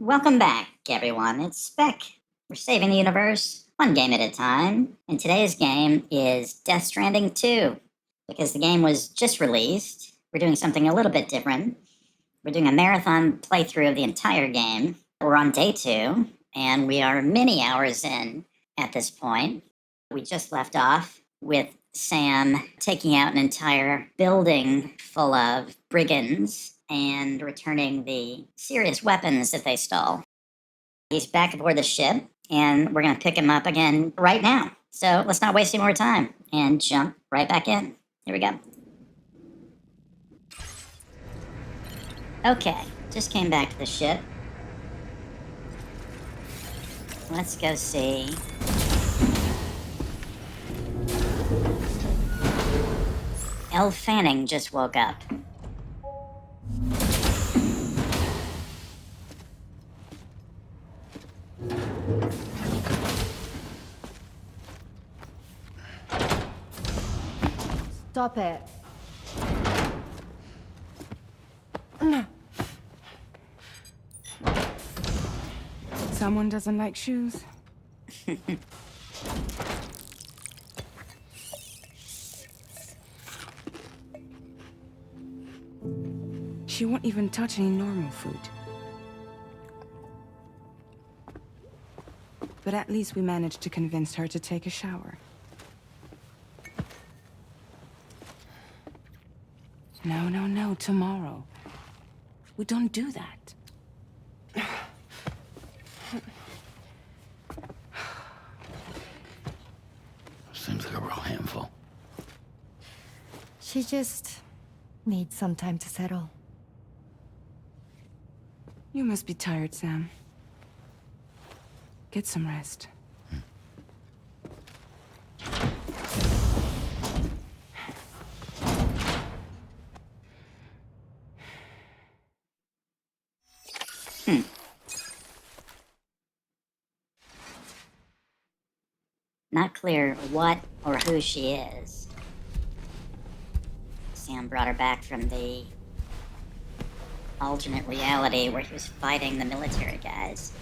Welcome back, everyone. It's Spec. We're saving the universe one game at a time. And today's game is Death Stranding 2. Because the game was just released, we're doing something a little bit different. We're doing a marathon playthrough of the entire game. We're on day 2, and we are many hours in at this point. We just left off with Sam taking out an entire building full of brigands and returning the serious weapons that they stole. He's back aboard the ship, and we're going to pick him up again right now. So let's not waste any more time and jump right back in. Here we go. Okay, just came back to the ship. Let's go see. Elle Fanning just woke up. Stop it. Someone doesn't like shoes? She won't even touch any normal food. But at least we managed to convince her to take a shower. No, tomorrow. We don't do that. Seems like a real handful. She just needs some time to settle. You must be tired, Sam. Get some rest. Not clear what or who she is. Sam brought her back from the alternate reality where he was fighting the military guys.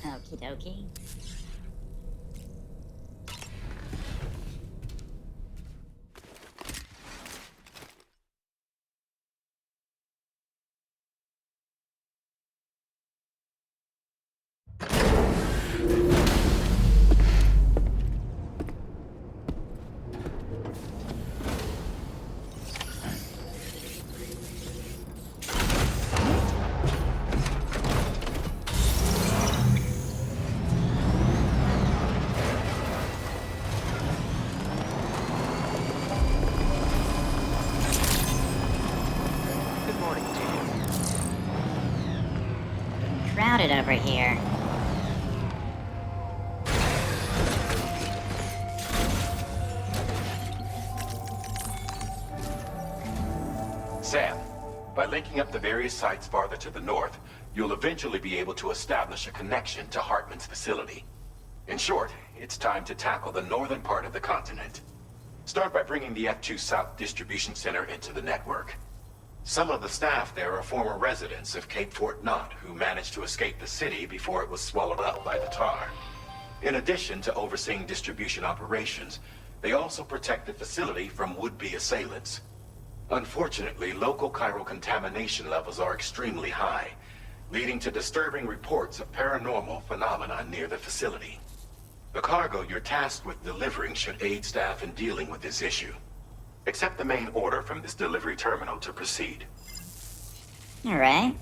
Okie dokie. Crowded over here. Sam, by linking up the various sites farther to the north, you'll eventually be able to establish a connection to Hartman's facility. In short, it's time to tackle the northern part of the continent. Start by bringing the F2 South Distribution Center into the network. Some of the staff there are former residents of Cape Fort Knott who managed to escape the city before it was swallowed up by the tar. In addition to overseeing distribution operations, they also protect the facility from would-be assailants. Unfortunately, local chiral contamination levels are extremely high, leading to disturbing reports of paranormal phenomena near the facility. The cargo you're tasked with delivering should aid staff in dealing with this issue. Accept the main order from this delivery terminal to proceed. Alright.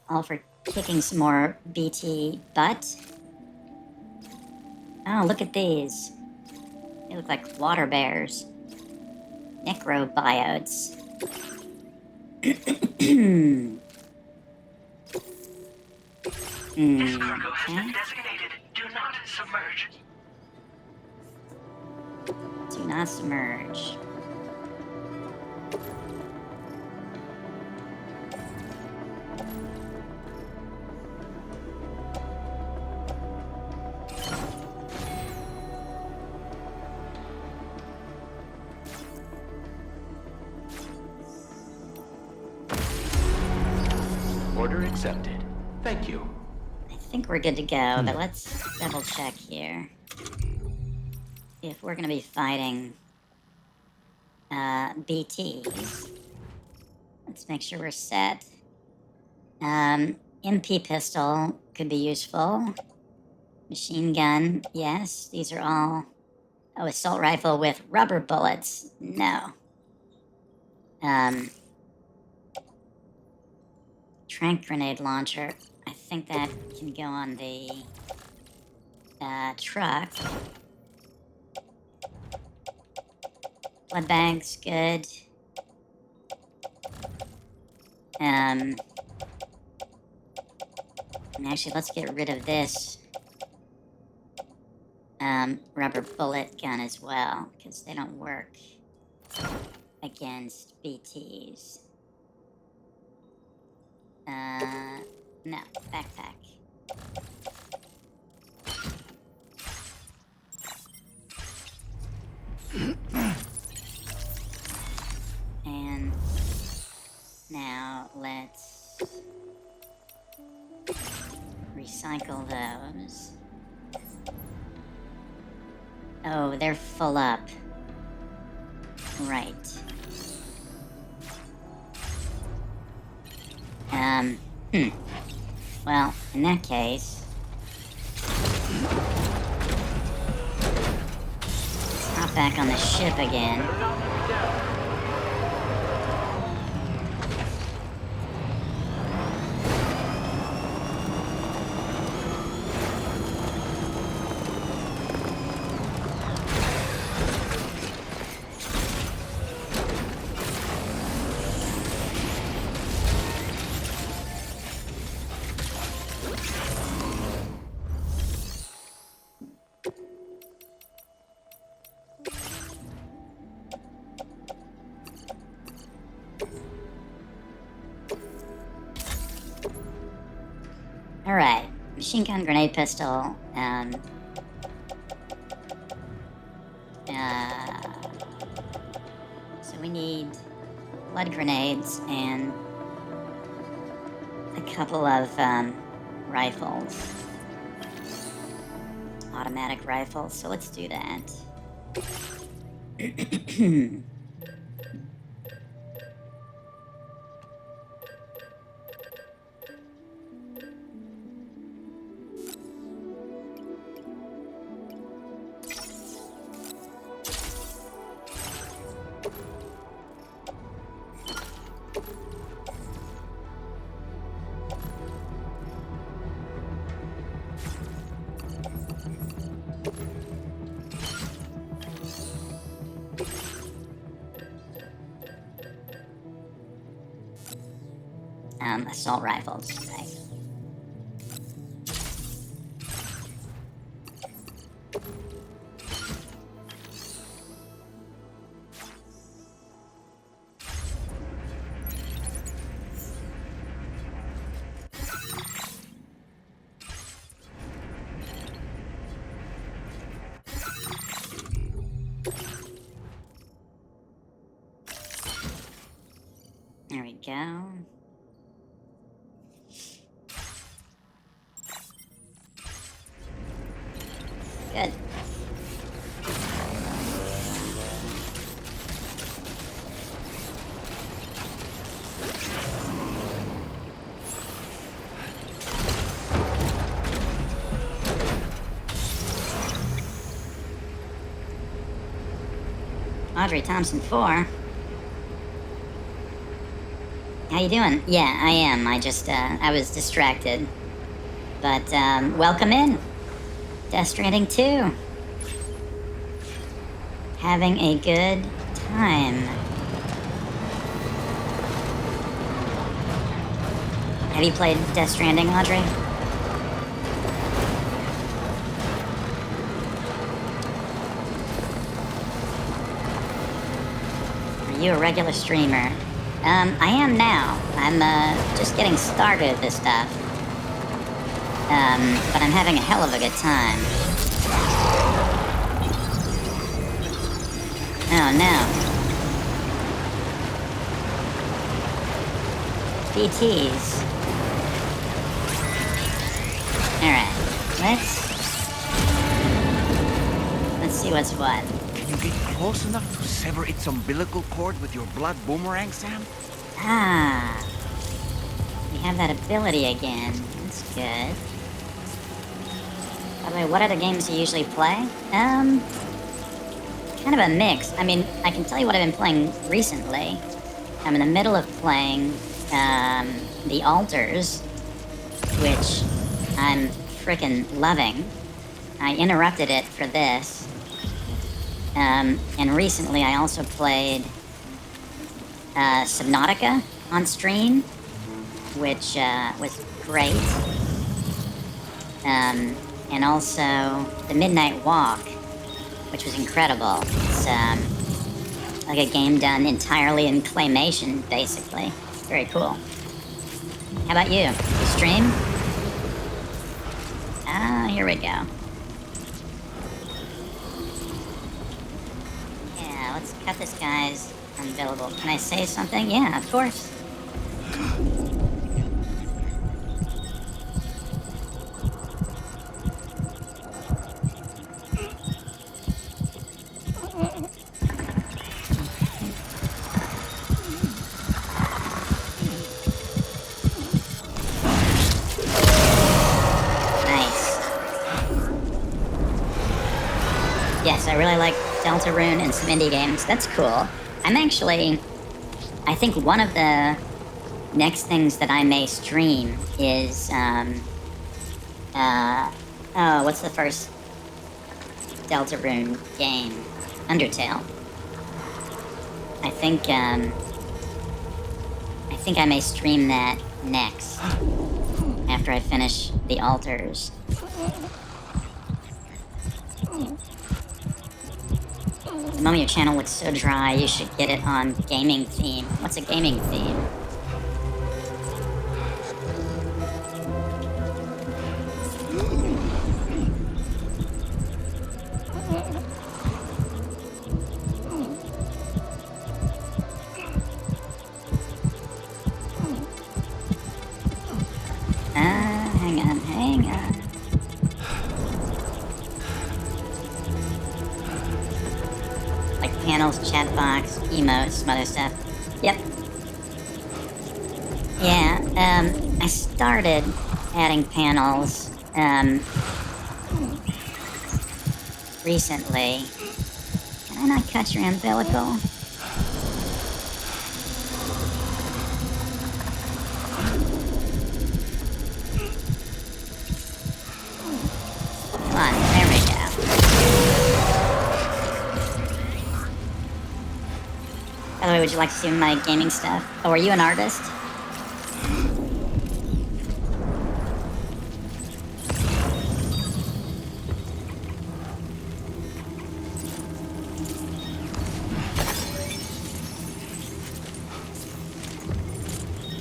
All for kicking some more BT butt. Oh, look at these. They look like water bears. Necrobiotes. This cargo has been Okay. designated Do Not Submerge. Do not submerge. Order accepted. Thank you. I think we're good to go, but let's double check here. If we're gonna be fighting BTs, let's make sure we're set. MP pistol could be useful. Machine gun, yes. These are all. Oh, assault rifle with rubber bullets. No. Trank grenade launcher. I think that can go on the truck. Blood bags, good. And actually, let's get rid of this rubber bullet gun as well, because they don't work against BTs. No, backpack. And now let's recycle those. Oh, they're full up. Right. Well, in that case, let's hop back on the ship again. Alright, machine gun, grenade pistol, so we need blood grenades and a couple of rifles. Automatic rifles, so let's do that. Assault rifles, right? There we go. Good. Audrey Thompson 4. How you doing? Yeah, I am. I just, I was distracted. But, welcome in. Death Stranding 2. Having a good time. Have you played Death Stranding, Audrey? Are you a regular streamer? I am now. I'm, just getting started with this stuff. But I'm having a hell of a good time. Oh no. BTs. Alright, let's see what's what. Can you get close enough to sever its umbilical cord with your blood boomerang, Sam? Ah, we have that ability again. That's good. By the way, what other games do you usually play? Kind of a mix. I mean, I can tell you what I've been playing recently. I'm in the middle of playing The Altars, which I'm frickin' loving. I interrupted it for this. And recently I also played Subnautica on stream, which was great. And also The Midnight Walk, which was incredible. It's like a game done entirely in claymation, basically. Very cool. How about you? You stream? Ah, here we go. Yeah, let's cut this guy's umbilical. Can I say something? Yeah, of course. Yes, I really like Deltarune and some indie games. That's cool. I'm actually... I think one of the next things that I may stream is... oh, what's the first Deltarune game? Undertale. I think I may stream that next. After I finish The Altars. The moment your channel looks so dry, you should get it on gaming theme. What's a gaming theme? Hang on. Like panels, chat box, emotes, some other stuff. Yep. Yeah, I started adding panels, recently. Can I not cut your umbilical? Come on, there we go. By the way, would you like to see my gaming stuff? Oh, are you an artist?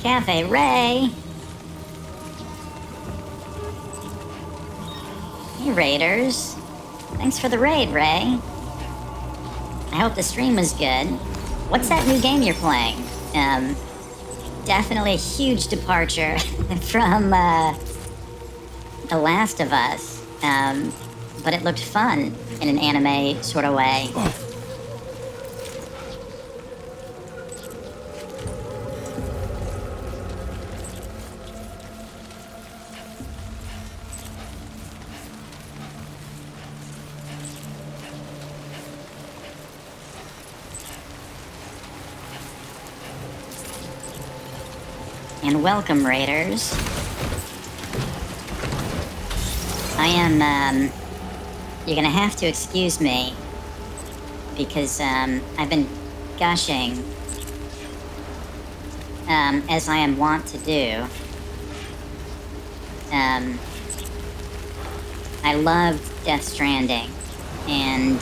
Cafe Ray! Hey, Raiders. Thanks for the raid, Ray. I hope the stream was good. What's that new game you're playing? Definitely a huge departure from, The Last of Us. But it looked fun in an anime sort of way. And welcome, Raiders. You're gonna have to excuse me because I've been gushing as I am wont to do. I loved Death Stranding, and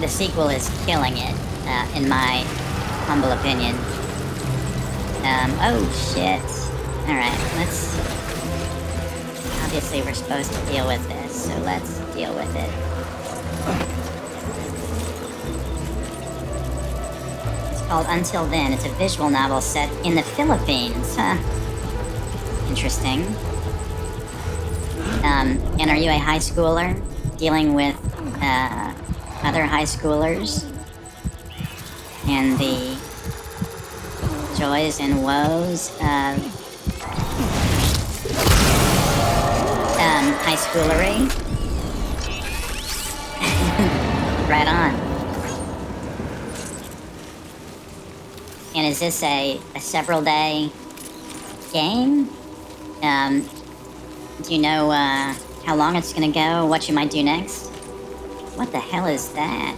the sequel is killing it, in my humble opinion. Oh shit. Alright, let's... Obviously we're supposed to deal with this, so let's deal with it. It's called Until Then. It's a visual novel set in the Philippines, huh? Interesting. And are you a high schooler dealing with other high schoolers and the joys and woes of high schoolery? Right on. And is this a several day game? Do you know how long it's gonna go? What you might do next? What the hell is that?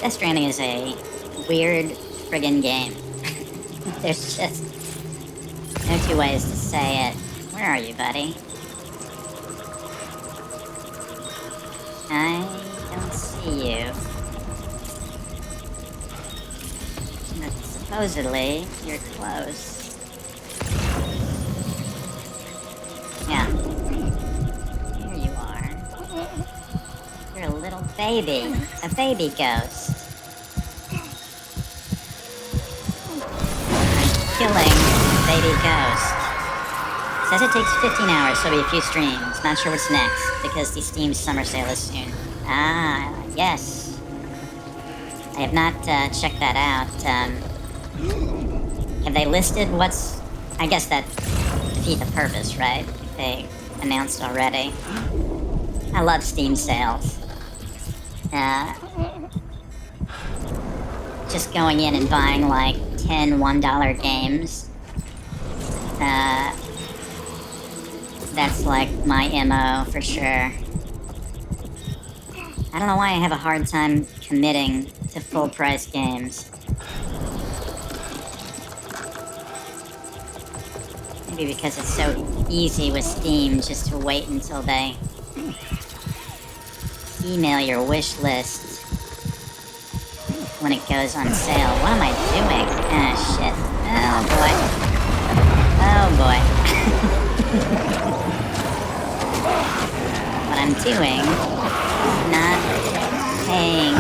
Death Stranding is a weird friggin' game. There's just no two ways to say it. Where are you, buddy? I don't see you. But supposedly, you're close. Yeah. Here you are. You're a little baby. A baby ghost. Killing baby ghost. Says it takes 15 hours, so there'll be a few streams. Not sure what's next, because the Steam summer sale is soon. Ah, yes. I have not checked that out. Have they listed what's... I guess that defeat the purpose, right? If they announced already. I love Steam sales. Just going in and buying like 10 $1 games. That's like my MO for sure. I don't know why I have a hard time committing to full price games. Maybe because it's so easy with Steam just to wait until they email your wish list when it goes on sale. What am I doing? Ah, shit. Oh, boy. Oh, boy. What I'm doing is not paying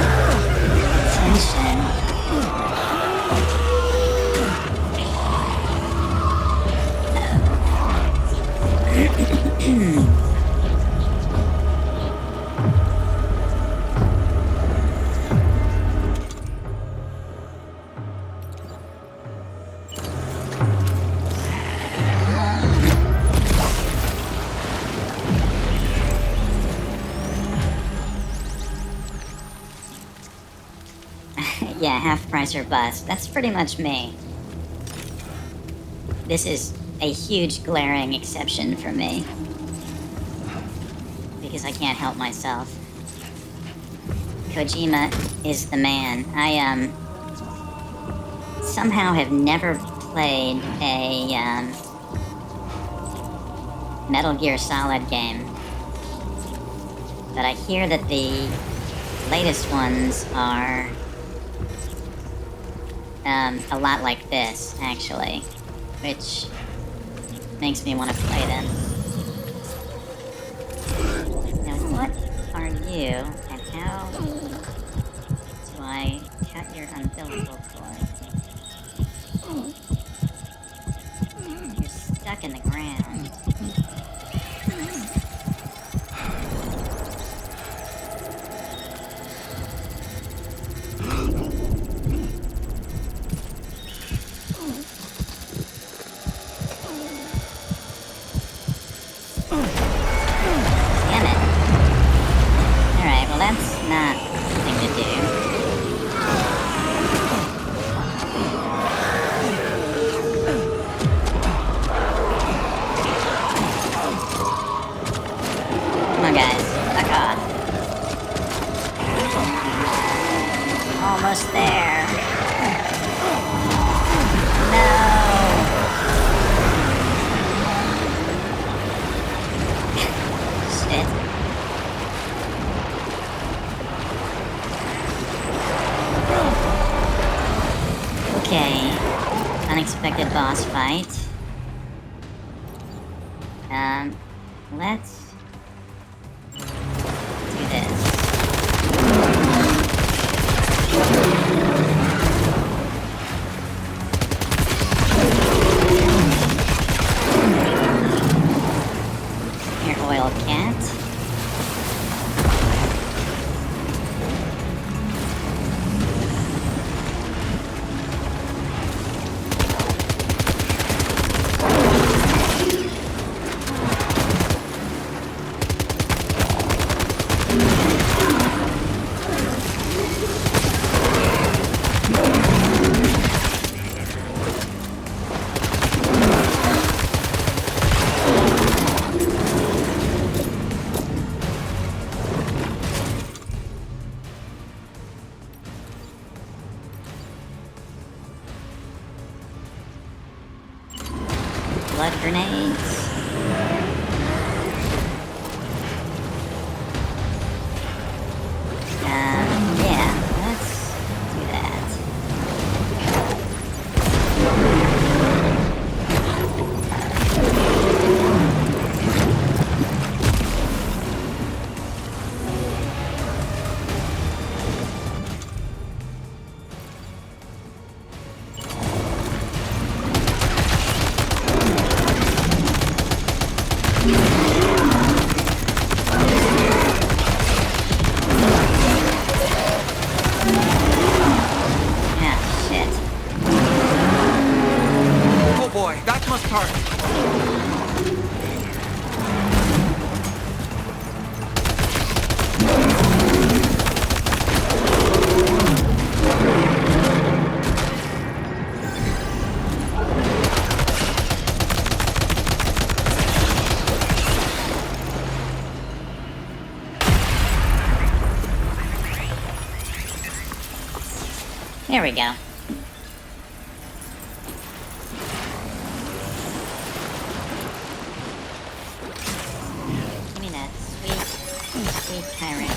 attention. Yeah, half price or bust. That's pretty much me. This is a huge glaring exception for me. Because I can't help myself. Kojima is the man. I, somehow have never played a, Metal Gear Solid game. But I hear that the latest ones are a lot like this, actually, which makes me want to play them. Now, what are you, and how do I cut your umbilical cord? You're stuck in the ground. not the thing to do. Come on, guys. Back off. Almost there. No. Shit. Okay. Unexpected boss fight. Let's do this. Here, oil cat. Blood grenades. Yeah, let's do that. Yeah, shit. Oh boy, that must hurt. Here we go. Give me that sweet chiral.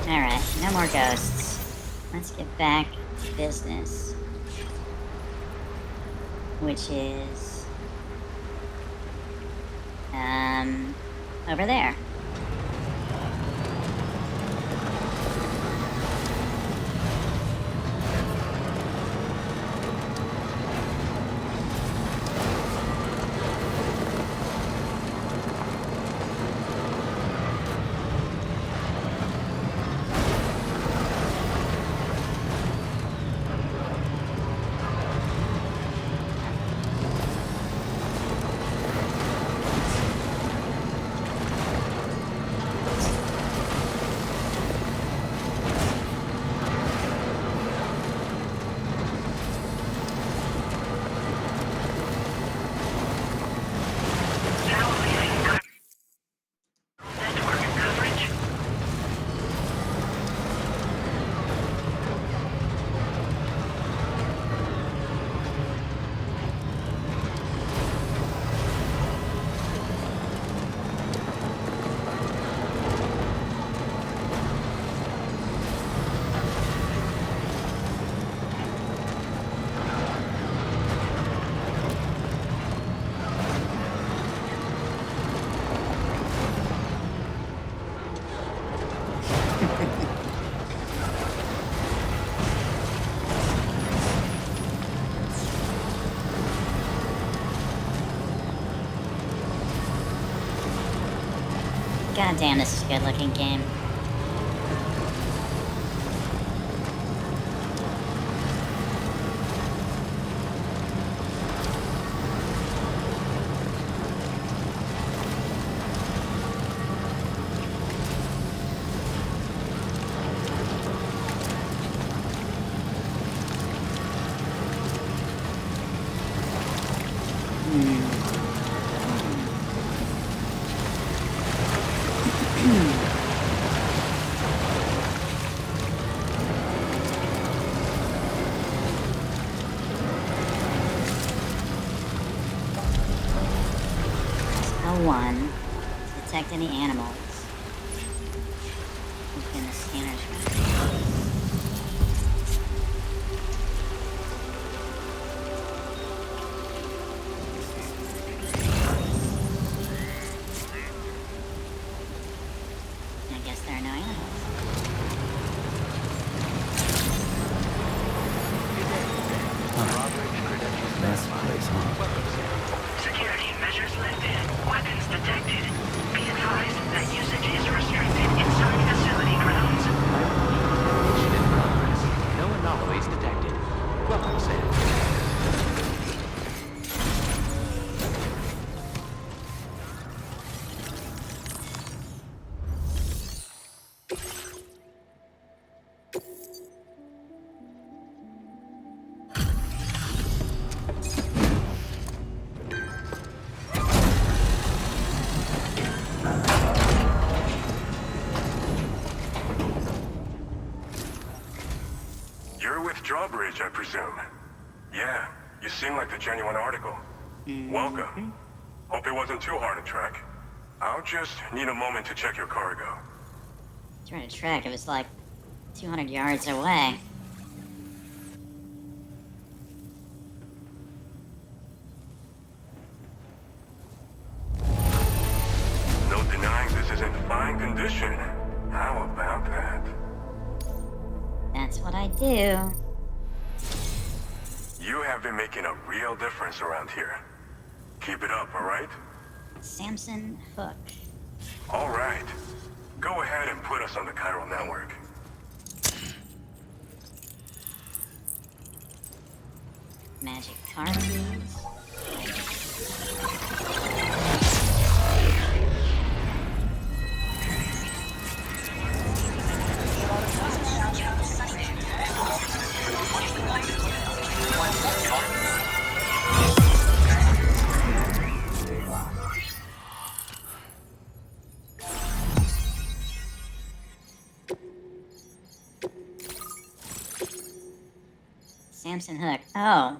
Alright, no more ghosts. Let's get back to business. Which is... over there. God damn, this is a good looking game. L1 to detect any animals. Open the scanner's I guess there are no animals. That's the place, huh? Security measures lifted. Weapons detected. Be advised that usage is restricted inside facility grounds. Mission in progress. No anomalies detected. Welcome, Sam. You're with Drawbridge, I presume. Yeah, you seem like the genuine article. Welcome. Hope it wasn't too hard to track. I'll just need a moment to check your cargo. Trying to track, it was like 200 yards away. No denying this is in fine condition. How about that? That's what I do. You have been making a real difference around here. Keep it up, alright? Samson Hook. Alright. Go ahead and put us on the chiral network. Magic car keys. Samson Hook. Oh.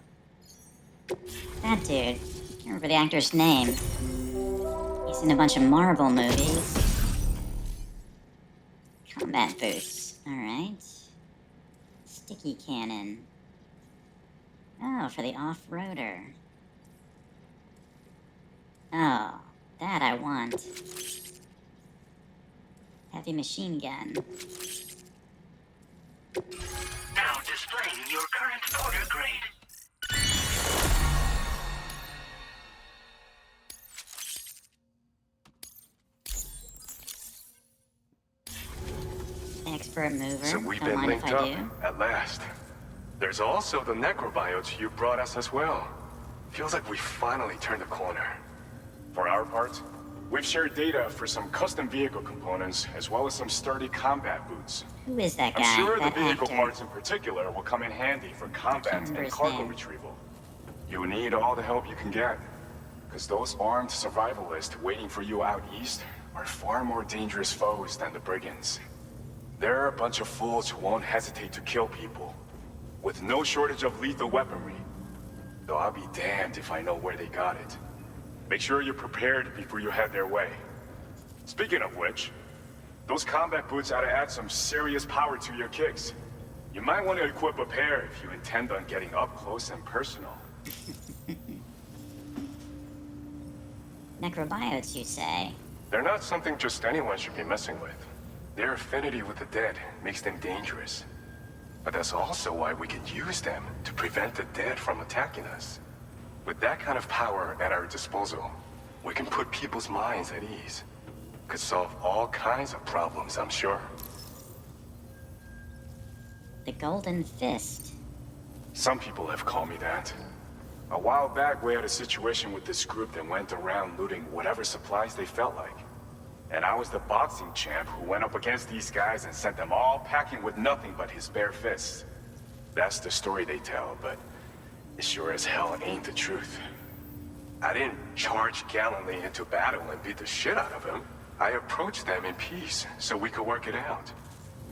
That dude. I can't remember the actor's name. He's in a bunch of Marvel movies. Combat boots. Alright. Sticky cannon. Oh, for the off-roader. Oh, that I want. Heavy machine gun. Now displaying your current order grade. Expert mover. So we've Don't been mind if linked I up do. at last. There's also the necrobiotes you brought us as well. Feels like we finally turned a corner. For our part, we've shared data for some custom vehicle components, as well as some sturdy combat boots. Who is that guy? I'm sure the that vehicle actor? parts in particular will come in handy for combat remember and his cargo name. retrieval. You need all the help you can get, because those armed survivalists waiting for you out east are far more dangerous foes than the brigands. They're a bunch of fools who won't hesitate to kill people, with no shortage of lethal weaponry. Though I'll be damned if I know where they got it. Make sure you're prepared before you head their way. Speaking of which, those combat boots ought to add some serious power to your kicks. You might want to equip a pair if you intend on getting up close and personal. Necrobiotes, you say? They're not something just anyone should be messing with. Their affinity with the dead makes them dangerous. But that's also why we can use them to prevent the dead from attacking us. With that kind of power at our disposal, we can put people's minds at ease. Could solve all kinds of problems, I'm sure. The Golden Fist. Some people have called me that. A while back, we had a situation with this group that went around looting whatever supplies they felt like. And I was the boxing champ who went up against these guys and sent them all packing with nothing but his bare fists. That's the story they tell, but it sure as hell ain't the truth. I didn't charge gallantly into battle and beat the shit out of them. I approached them in peace so we could work it out.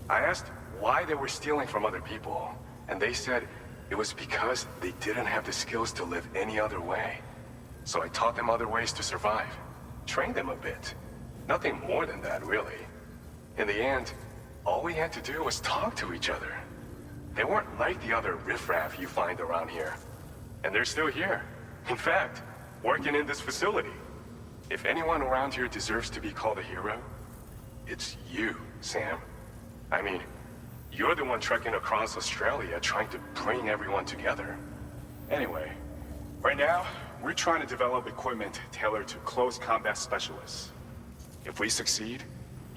I asked why they were stealing from other people, and they said it was because they didn't have the skills to live any other way. So I taught them other ways to survive, trained them a bit. Nothing more than that, really. In the end, all we had to do was talk to each other. They weren't like the other riffraff you find around here. And they're still here. In fact, working in this facility. If anyone around here deserves to be called a hero, it's you, Sam. I mean, you're the one trekking across Australia trying to bring everyone together. Anyway, right now, we're trying to develop equipment tailored to close combat specialists. If we succeed,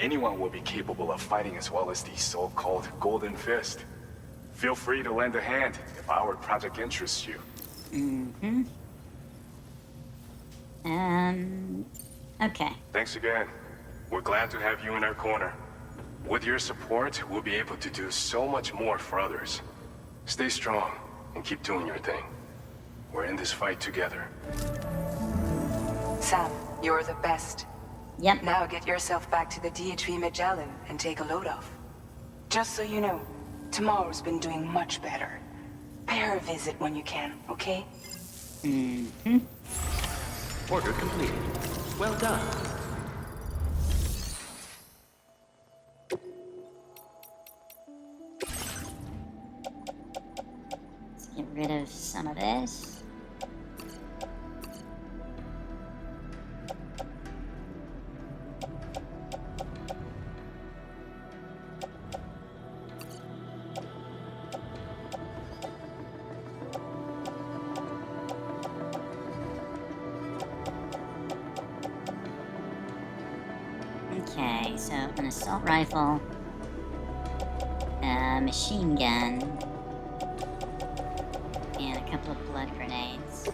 anyone will be capable of fighting as well as the so-called Golden Fist. Feel free to lend a hand if our project interests you. Okay. Thanks again. We're glad to have you in our corner. With your support, we'll be able to do so much more for others. Stay strong and keep doing your thing. We're in this fight together. Sam, you're the best. Yep. Now get yourself back to the DHV Magellan and take a load off. Just so you know, tomorrow's been doing much better. Pay her a visit when you can, okay? Order completed. Well done. Let's get rid of some of this. Okay, so an assault rifle, a machine gun, and a couple of blood grenades.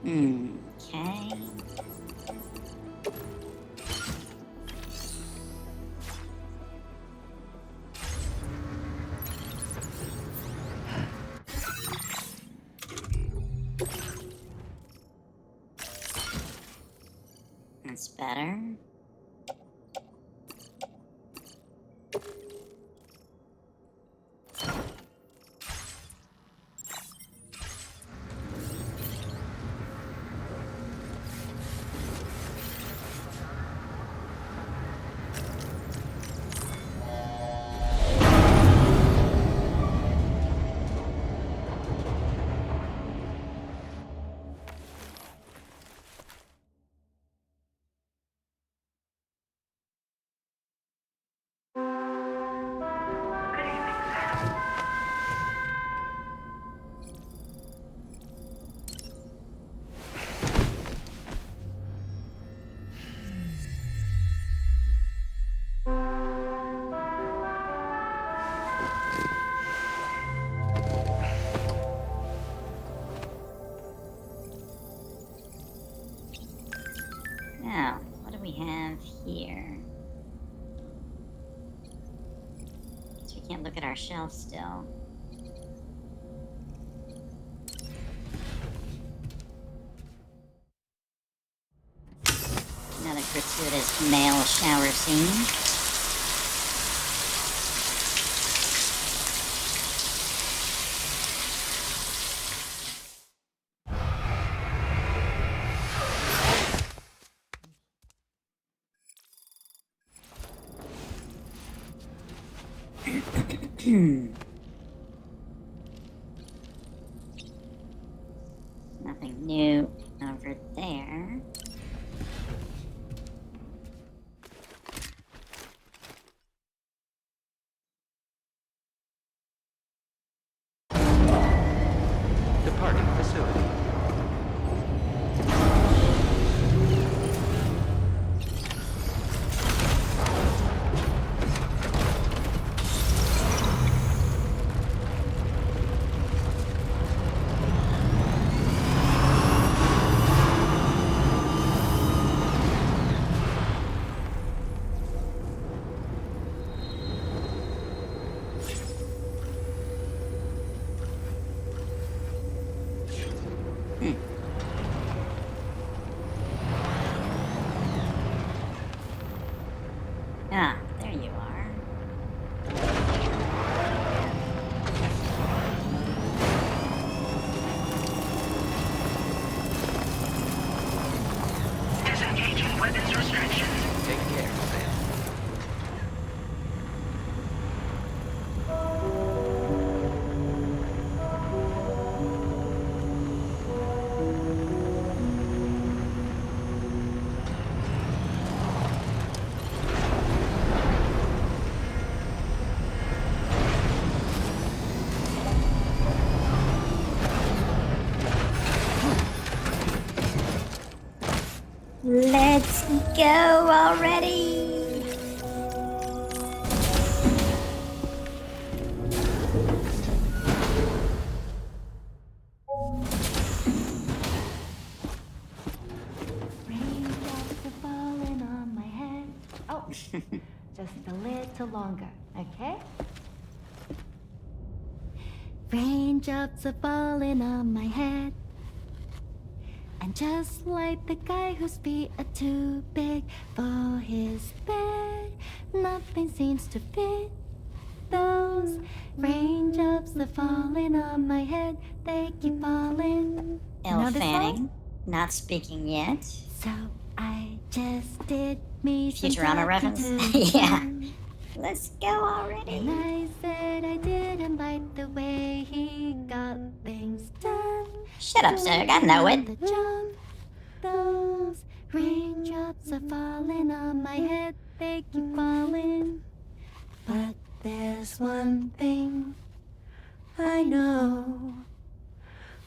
Okay. That's better. Now, what do we have here? Guess we can't look at our shelf still. Another gratuitous male shower scene. Nothing new over there. Departing facility. Ah, there you are. Disengaging weapons restrictions. Take care, Sam. Let's go already! Raindrops are falling on my head. Oh, just a little longer, okay? Raindrops are falling on my head. And just like the guy whose feet are too big for his bed, nothing seems to fit. Those raindrops are falling on my head, they keep falling. Elle Know this Fanning, song? not speaking yet. So I just did me some Futurama talking reference? to Yeah. him. Let's go And already! I said I didn't like the way he got things done. Shut up, Zerg, I know it. The jump. Those raindrops are falling on my head, they keep falling. But there's one thing I know.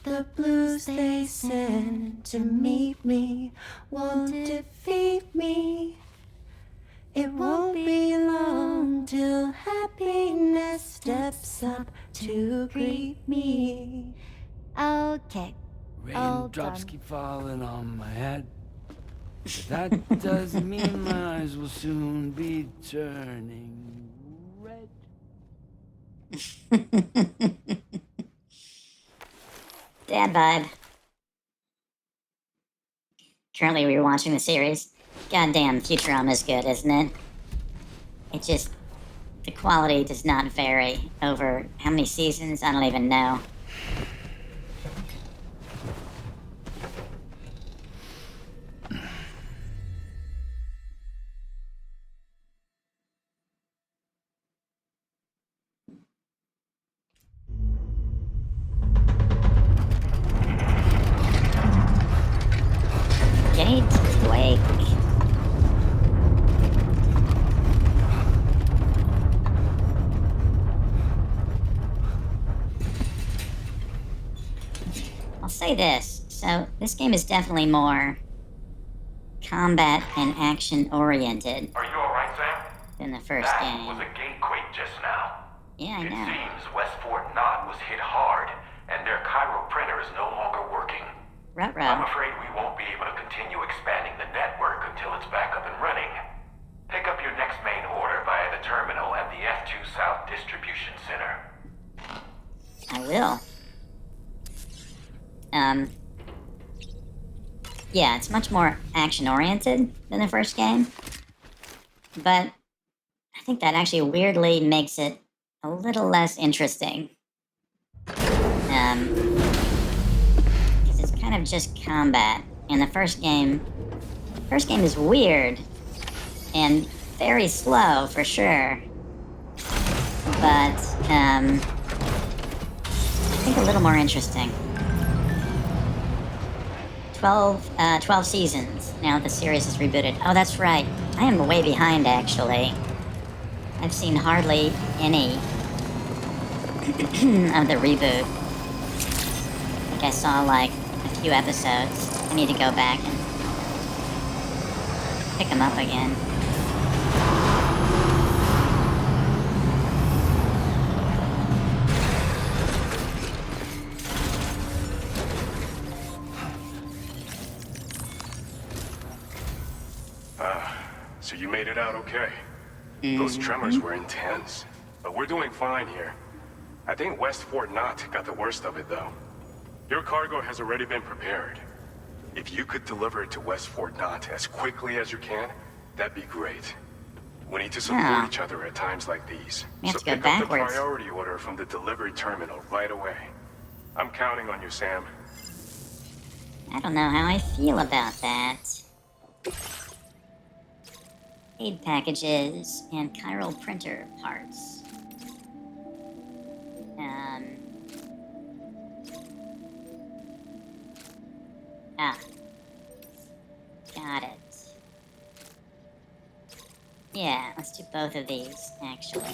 The blues they send to meet me won't defeat me. It won't be long till happiness steps up to greet me. Okay. Raindrops keep falling on my head. But that doesn't mean my eyes will soon be turning red. Dad vibe. Currently, we were watching the series. Goddamn, Futurama is good, isn't it? It just... the quality does not vary over how many seasons? I don't even know. Gateway. I'll say this. So, this game is definitely more combat and action oriented Are you alright, Sam? than the first That game. was a gatequake just now. Yeah, I It know. seems West Fort Knot was hit hard, and their chiral printer is no longer working. I'm Ruh-roh. afraid we won't be able to continue expanding the network until it's back up and running. Pick up your next main order via the terminal at the F2 South Distribution Center. I will. Yeah, it's much more action-oriented than the first game. But I think that actually weirdly makes it a little less interesting. Because it's kind of just combat. And the first game is weird and very slow for sure. but I think a little more interesting. 12 seasons now that the series is rebooted. Oh, that's right. I am way behind, actually. I've seen hardly any of the reboot. I think I saw, like, a few episodes. I need to go back and pick them up again. So you made it out okay. Those tremors were intense, but we're doing fine here. I think West Fort Knott got the worst of it, though. Your cargo has already been prepared. If you could deliver it to West Fort Knott as quickly as you can, that'd be great. We need to support each other at times like these. We have So to go pick up the backwards. priority order from the delivery terminal right away. I'm counting on you, Sam. I don't know how I feel about that. Aid packages and chiral printer parts. Got it. Yeah, let's do both of these, actually.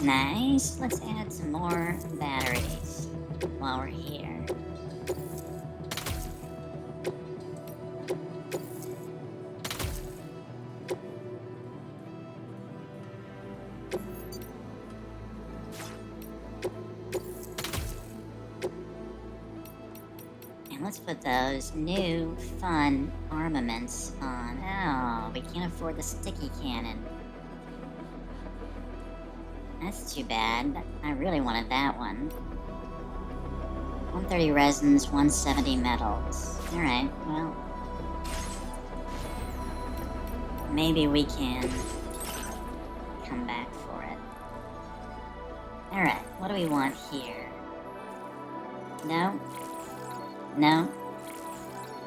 Nice. Let's add some more batteries while we're here. And let's put those new, fun armaments on. Oh, we can't afford the sticky cannon. That's too bad. I really wanted that one. 130 resins, 170 metals. Alright, well. Maybe we can come back for it. Alright, what do we want here? No? No?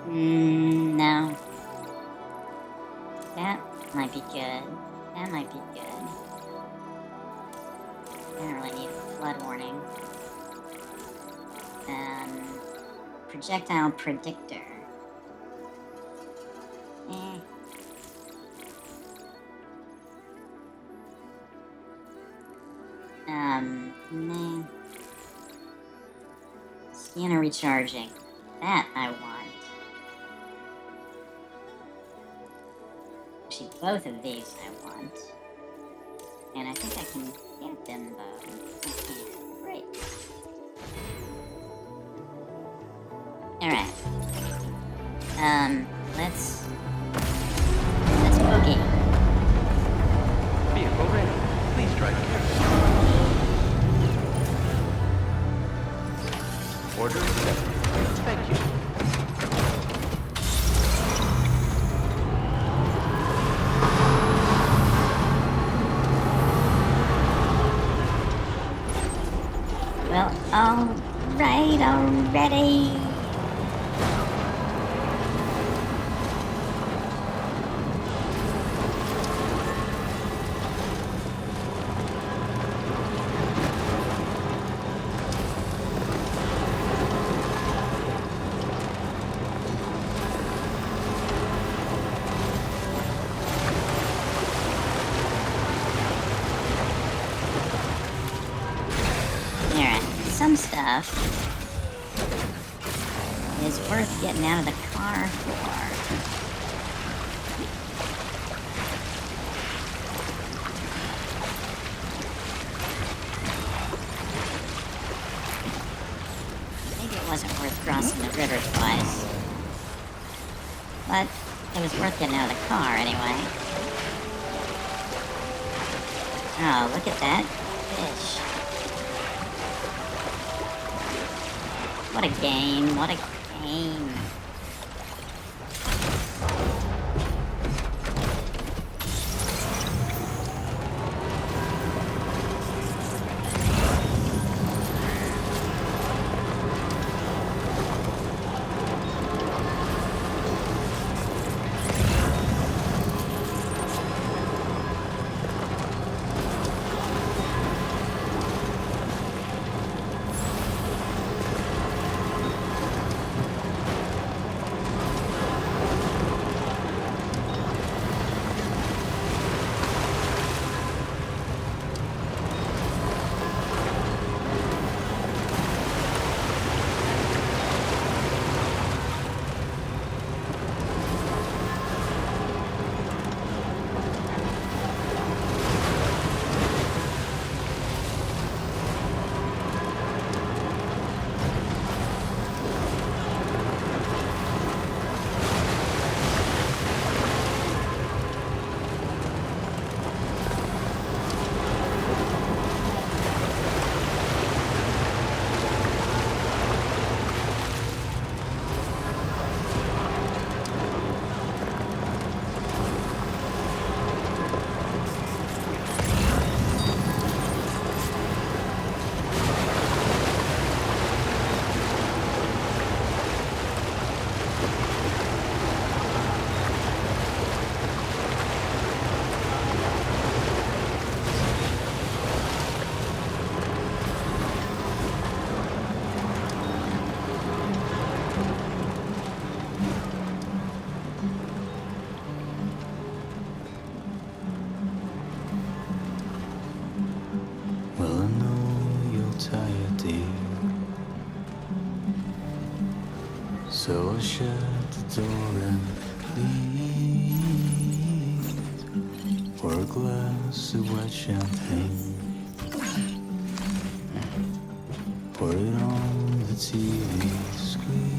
No. That might be good. That might be good. I don't really need a flood warning. Projectile predictor. Nah. Scanner recharging. That I want. Actually, both of these I want. And I think I can get them both. Okay, great. Alright. Let's boogie. Vehicle ready. Please drive carefully. Order accepted. Thank you. Well, alright already. Some stuff is worth getting out of the car for. Maybe it wasn't worth crossing in the river twice. But it was worth getting out of the car anyway. Oh, look at that fish. What a game, what a game. So I shut the door and leave for a glass of white champagne. Pour it on the TV screen.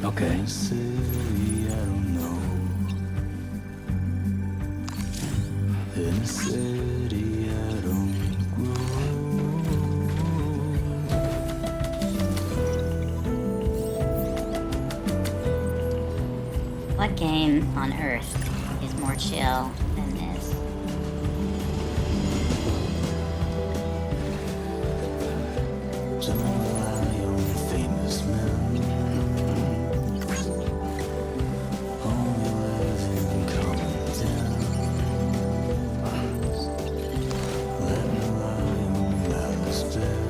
Okay. City, I don't know. In a city, I don't grow. What game on earth is more chill than this? Don't rely on famous men. Only live in common dens. Let me lie on Alice bed.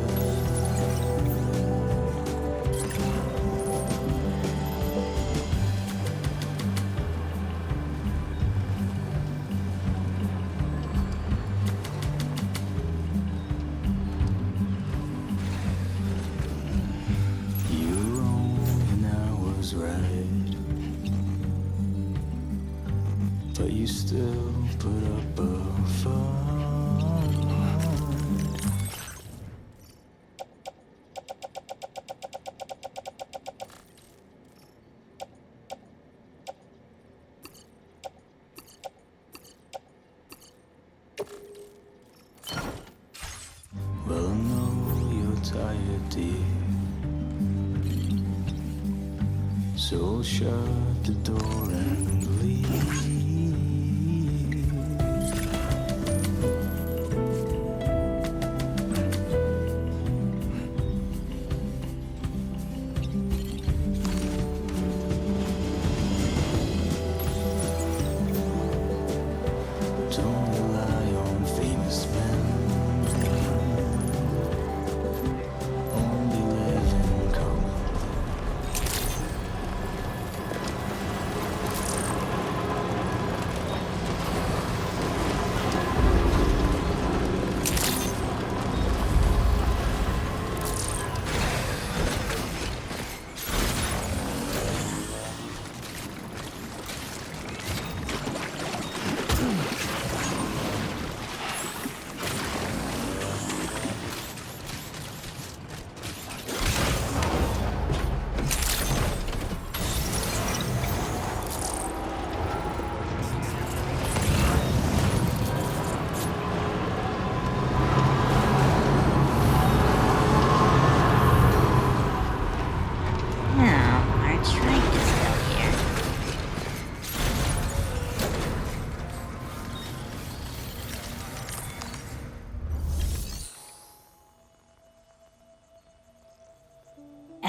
You were wrong and I was right, but you still put up a fight. Well, I know you're tired, dear, so shut the door and leave. Don't rely on famous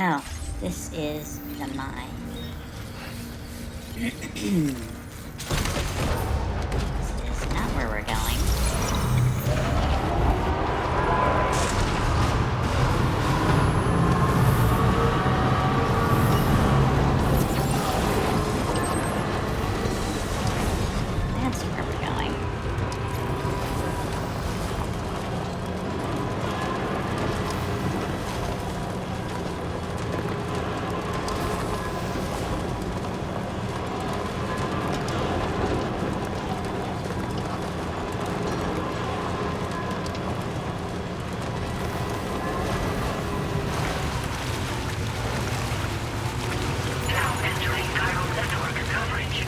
Oh, this is the mine. This is not where we're going. That's where we're going. Now entering chiral network coverage.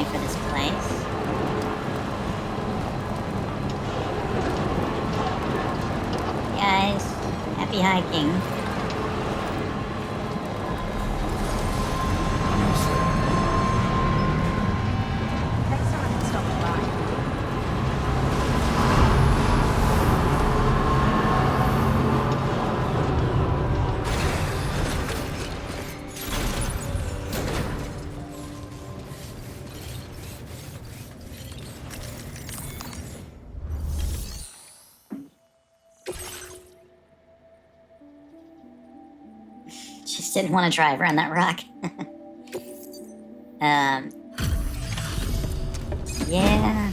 For this place. Guys, happy hiking. Thanks for stopping by. Just didn't want to drive around that rock. Yeah.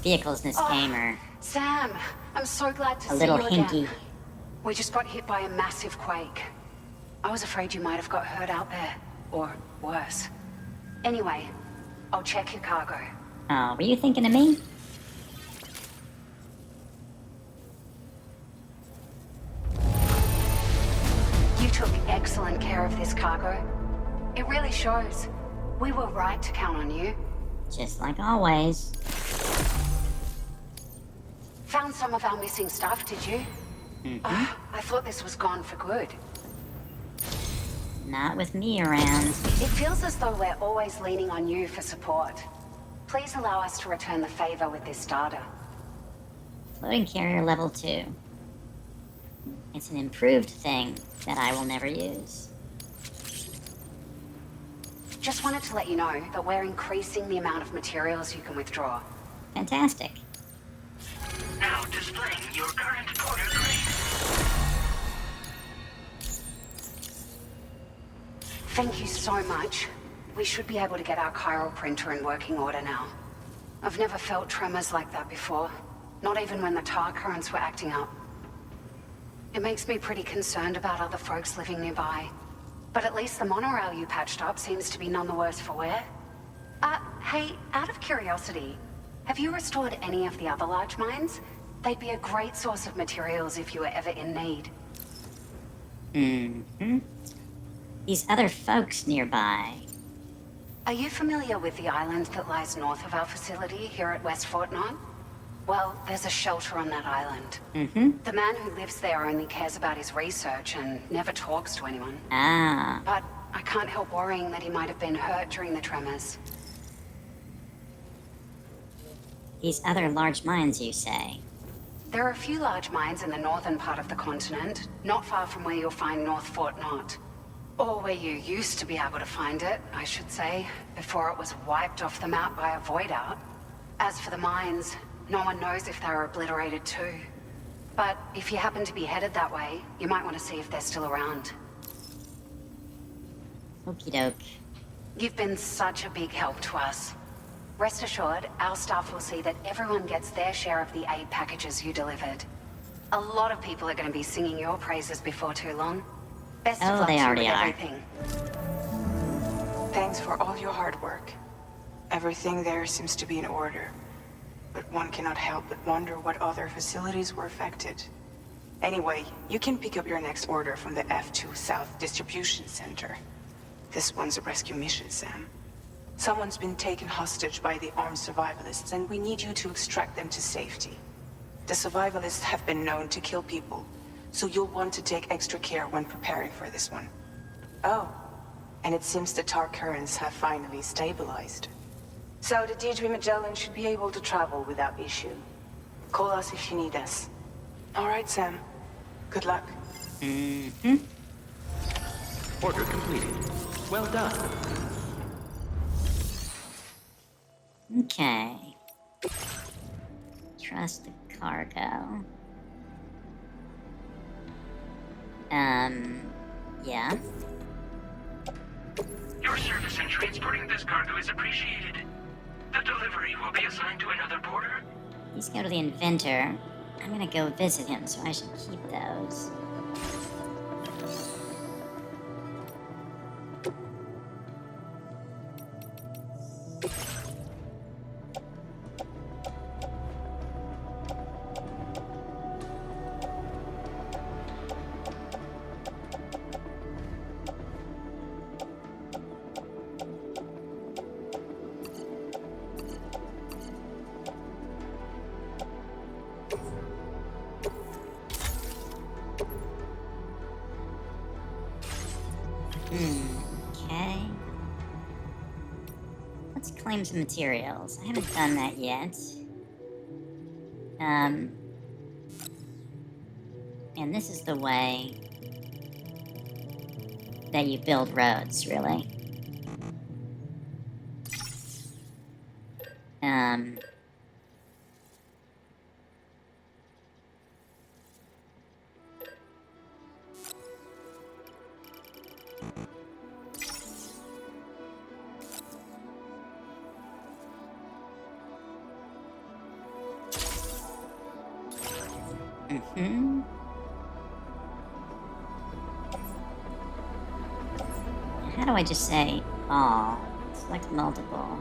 Vehicles in this game are Sam, I'm so glad to a see little you again. hinky. We just got hit by a massive quake. I was afraid you might have got hurt out there, or worse. Anyway, I'll check your cargo. Oh, were you thinking of me? You took excellent care of this cargo. It really shows. We were right to count on you. Just like always. Found some of our missing stuff, did you? Mm-hmm. I thought this was gone for good. Not with me around. It feels as though we're always leaning on you for support. Please allow us to return the favor with this data. Floating carrier level 2. It's an improved thing that I will never use. Just wanted to let you know that we're increasing the amount of materials you can withdraw. Fantastic. Now displaying your current order grade. Thank you so much. We should be able to get our chiral printer in working order now. I've never felt tremors like that before. Not even when the tar currents were acting up. It makes me pretty concerned about other folks living nearby. But at least the monorail you patched up seems to be none the worse for wear. Hey, out of curiosity, have you restored any of the other large mines? They'd be a great source of materials if you were ever in need. Mm-hmm. These other folks nearby. Are you familiar with the island that lies north of our facility here at West Fort Knot? Well, there's a shelter on that island. Mm-hmm. The man who lives there only cares about his research and never talks to anyone. Ah. But I can't help worrying that he might have been hurt during the tremors. These other large mines, you say? There are a few large mines in the northern part of the continent, not far from where you'll find North Fort Knot. Or where you used to be able to find it, I should say, before it was wiped off the map by a void out. As for the mines, no one knows if they were obliterated too. But if you happen to be headed that way, you might want to see if they're still around. Okie doke. You've been such a big help to us. Rest assured, our staff will see that everyone gets their share of the aid packages you delivered. A lot of people are going to be singing your praises before too long. Best of luck they to you already with are. everything. Thanks for all your hard work. Everything there seems to be in order. But one cannot help but wonder what other facilities were affected. Anyway, you can pick up your next order from the F2 South Distribution Center. This one's a rescue mission, Sam. Someone's been taken hostage by the armed survivalists, and we need you to extract them to safety. The survivalists have been known to kill people, so you'll want to take extra care when preparing for this one. Oh, and it seems the tar currents have finally stabilized. So the D3 Magellan should be able to travel without issue. Call us if you need us. All right, Sam. Good luck. Mm-hmm. Order completed. Well done. Okay. Trust the cargo. Yeah. Your service in transporting this cargo is appreciated. The delivery will be assigned to another porter. These go to the inventor. I'm gonna go visit him, so I should keep those. Okay. Let's claim some materials. I haven't done that yet. And this is the way that you build roads, really. Mm-hmm. How do I just say all? Select multiple.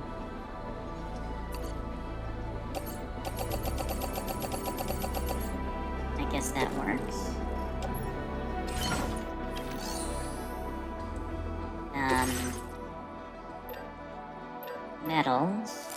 I guess that works. Metals.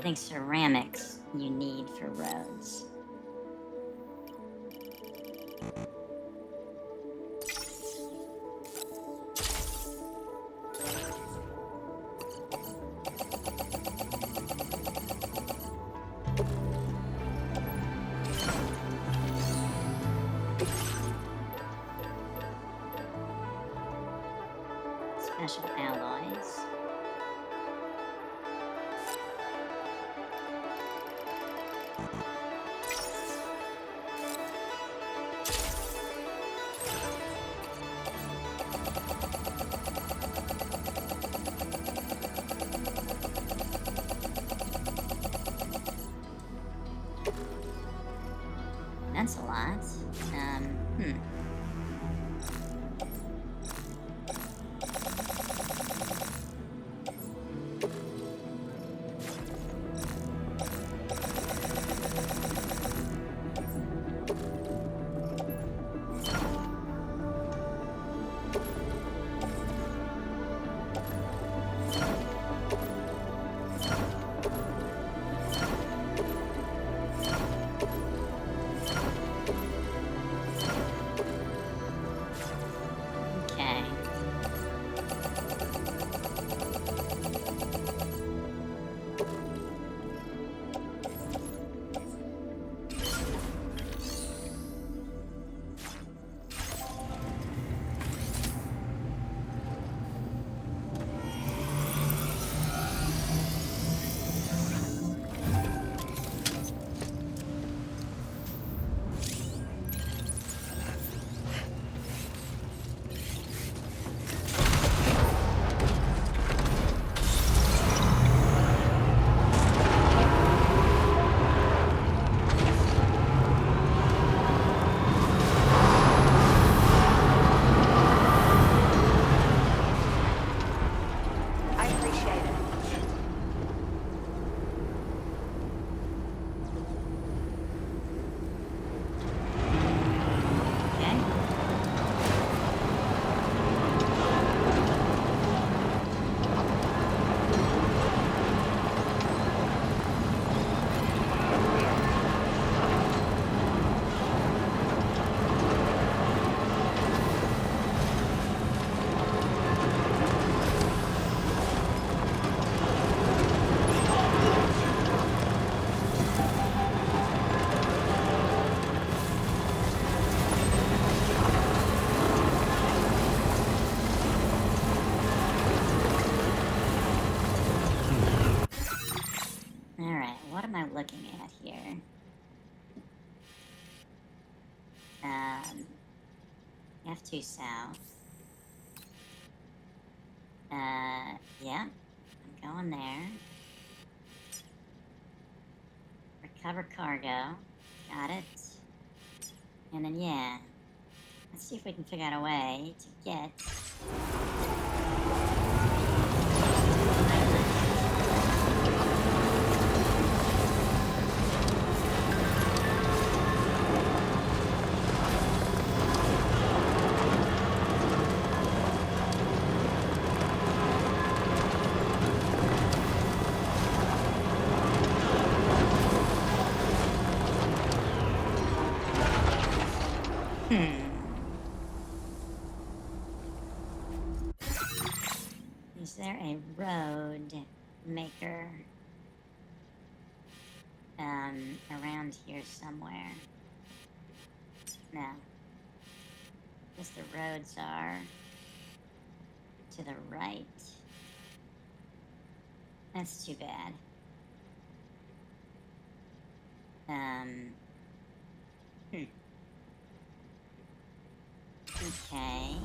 think ceramics you need for roads. Special alloys. That's a lot. Okay. I appreciate it. Okay. Alright, what am I looking at here? F2 south. Yeah, I'm going there. Recover cargo. Got it. And then, yeah. Let's see if we can figure out a way to get... Is there a road maker around here somewhere? No. Guess the roads are to the right. That's too bad. Okay.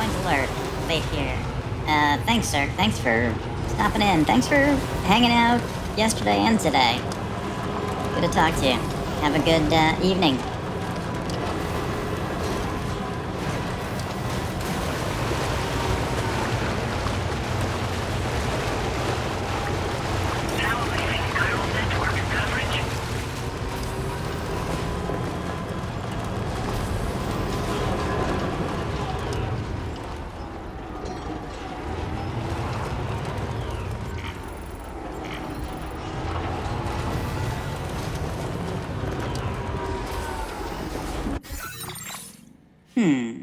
Joint alert. Wait here. Thanks, sir. Thanks for stopping in. Thanks for hanging out yesterday and today. Good to talk to you. Have a good evening. Now leaving chiral network coverage. Hmm.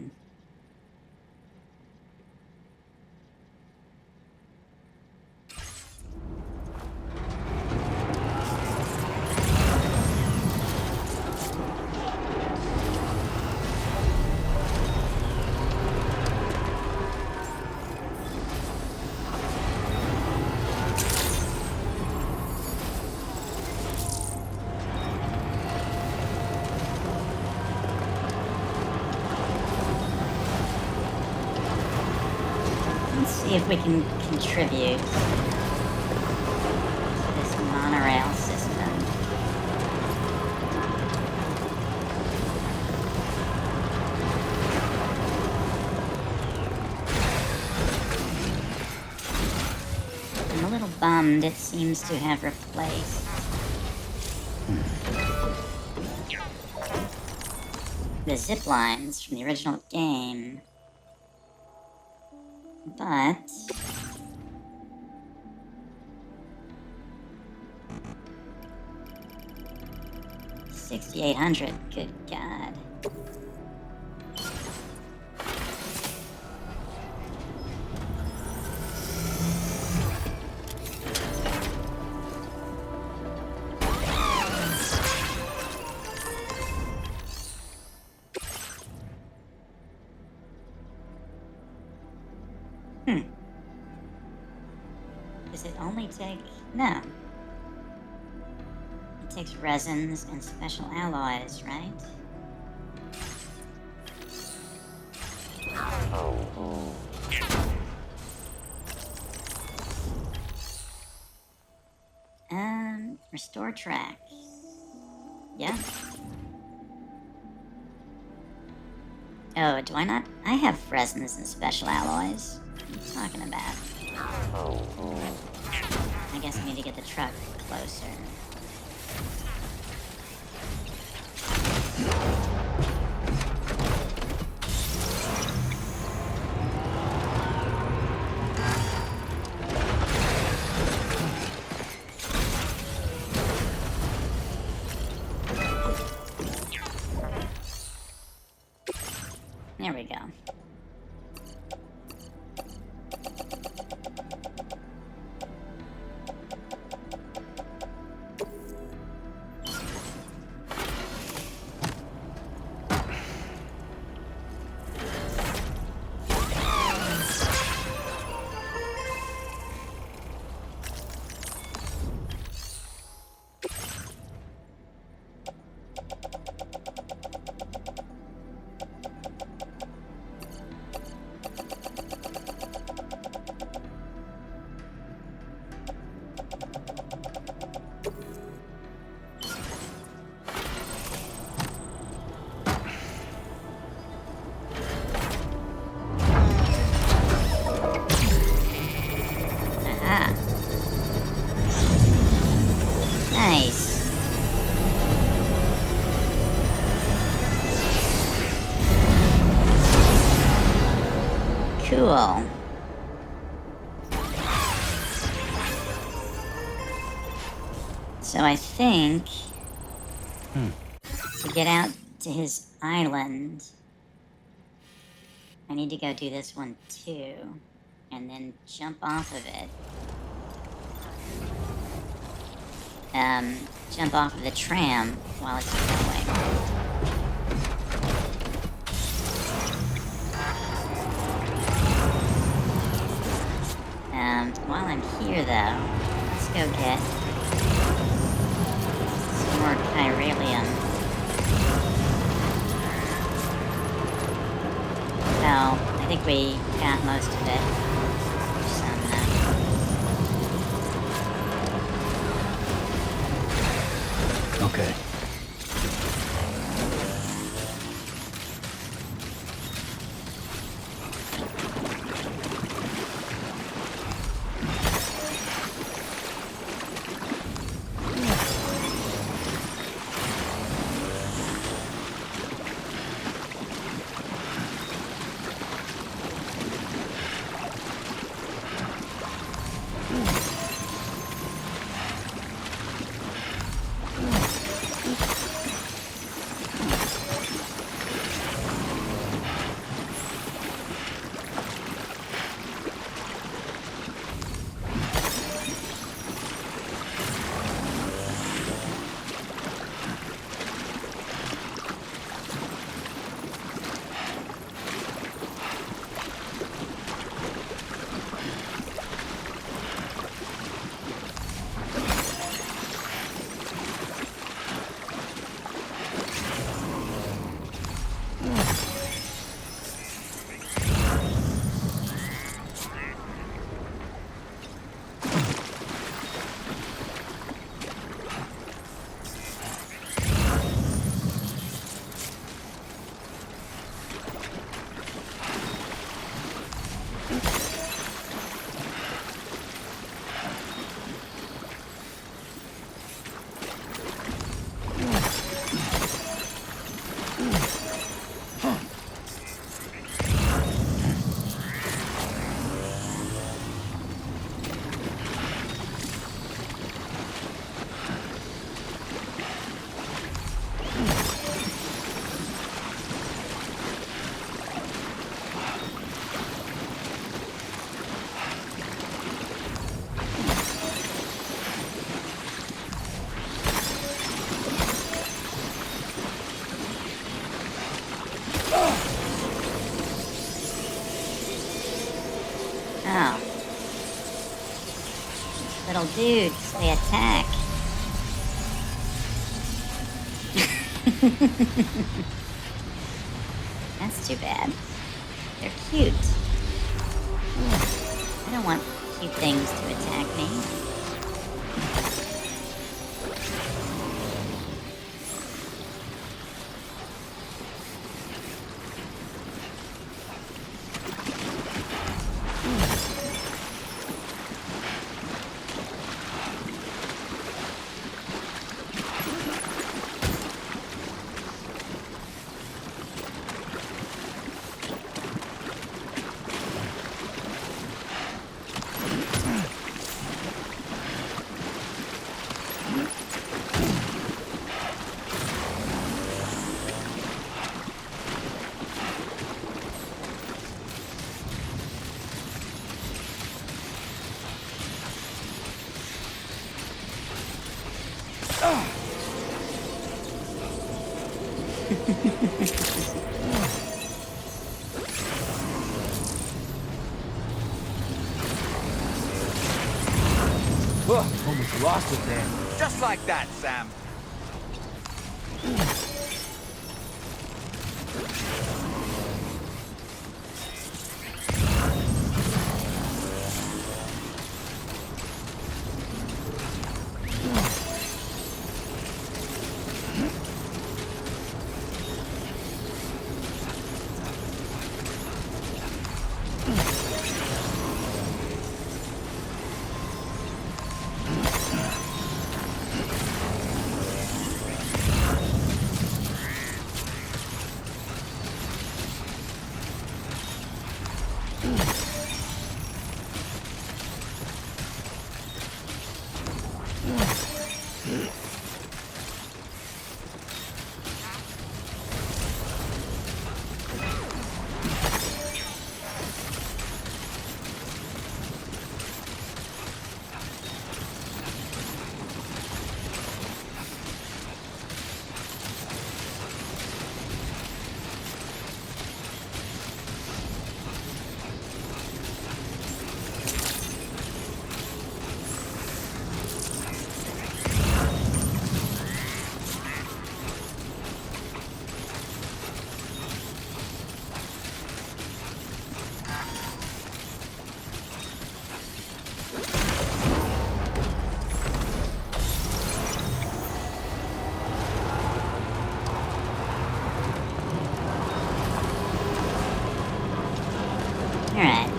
Let's see if we can contribute to this monorail system. I'm a little bummed it seems to have replaced the zip lines from the original game. But 6,800. Good God. Does it only take... No. It takes resins and special alloys, right? Restore track. Yeah. Oh, do I not? I have resins and special alloys. What are you talking about? I guess I need to get the truck closer. There we go. Nice. Cool. So I think to get out to his island, I need to go do this one too, and then jump off of it. Jump off of the tram while it's going. While I'm here though, let's go get some more chiralium. Oh, I think we got most of it. Some, Okay. oh. Little dudes, they attack. That's too bad. They're cute. I don't want cute things to attack me. Almost lost it there. Just like that, Sam. Alright.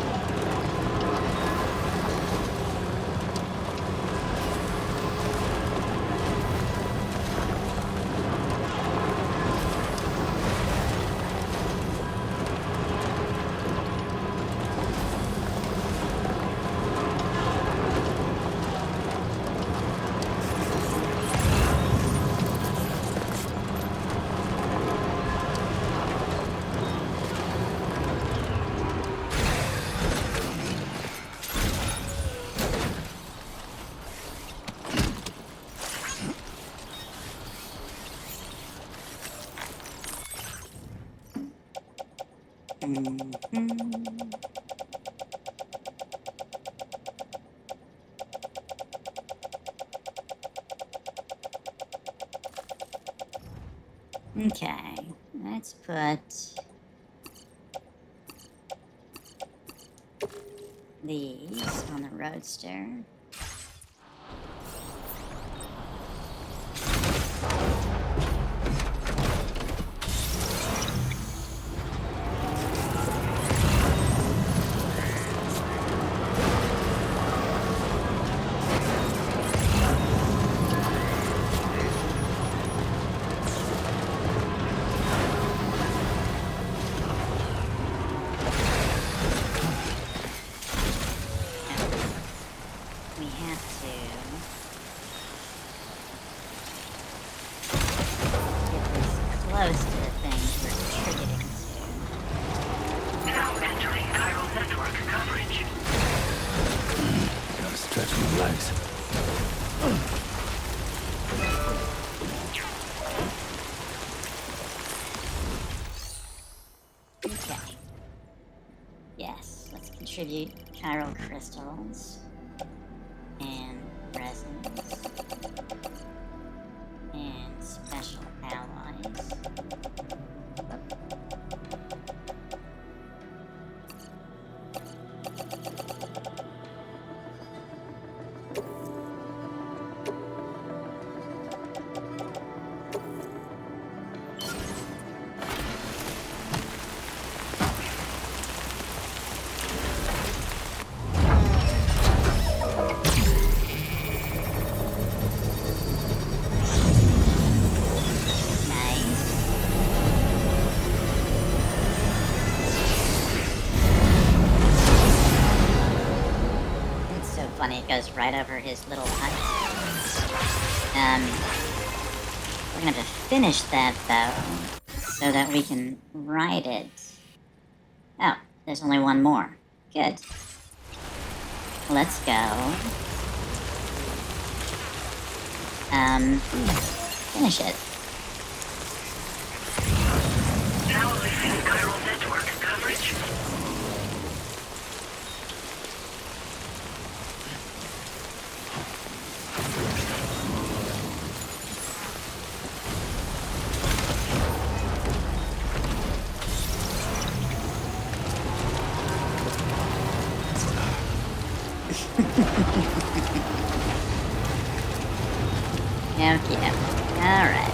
Okay, let's put these on the roadster. We have to get this close to the things we're contributing to. Now entering chiral network coverage. Gotta stretch my legs. Okay. Yes, let's contribute chiral crystals and resins and special alloys. Funny, it goes right over his little hut. We're gonna have to finish that though, so that we can ride it. Oh, there's only one more. Good. Let's go. Finish it. Now leaving chiral network coverage. Okay. Alright.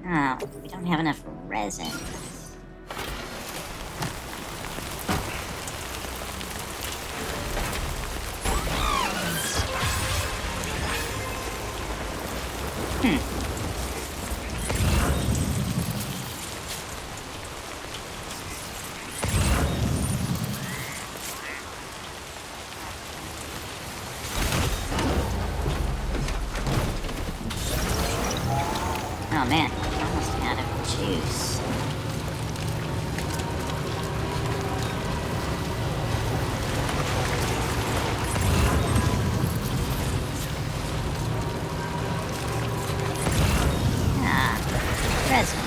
Oh, we don't have enough resin. Oh man, I'm almost out of juice. Ah, resin.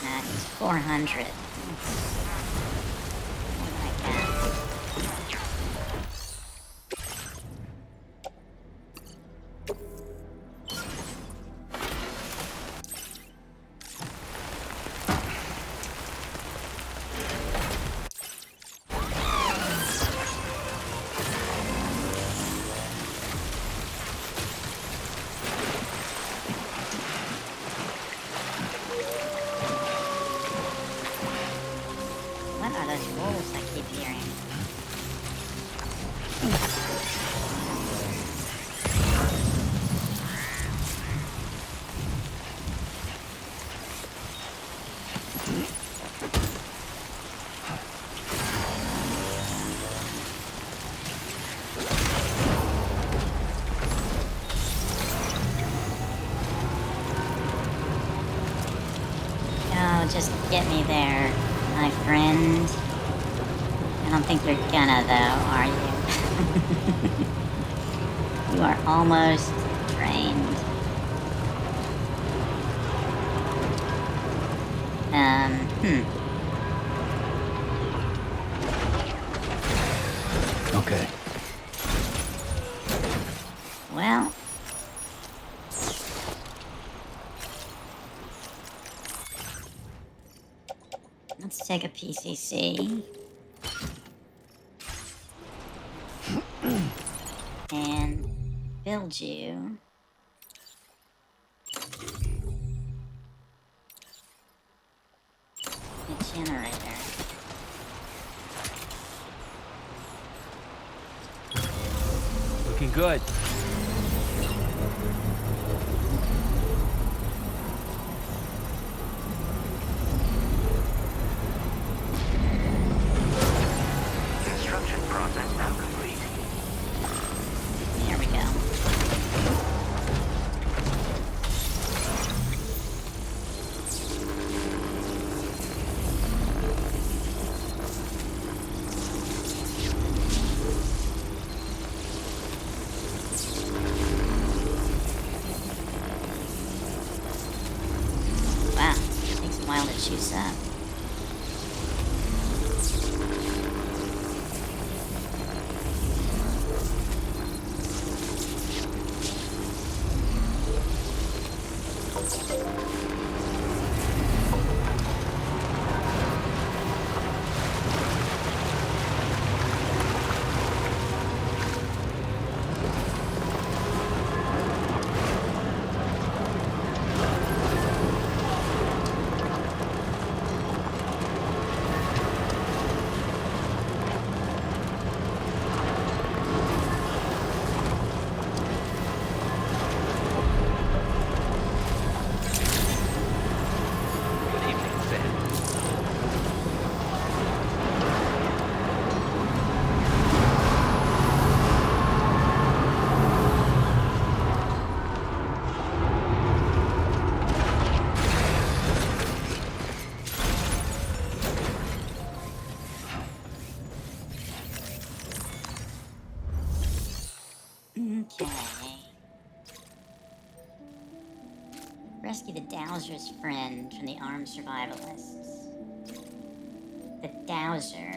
That's 400. More than I can. What are those wolves I keep hearing? Oh, just get me there, my friend. I don't think you're gonna, though, are you? You are almost drained. Okay. Well. Let's take a PCC. And build you a generator. Looking good. Construction process now complete. There we go. Wow, takes a while to juice up. Good evening, Sam. Okay. Rescue the Dowser's friend from the armed survivalists. The Dowser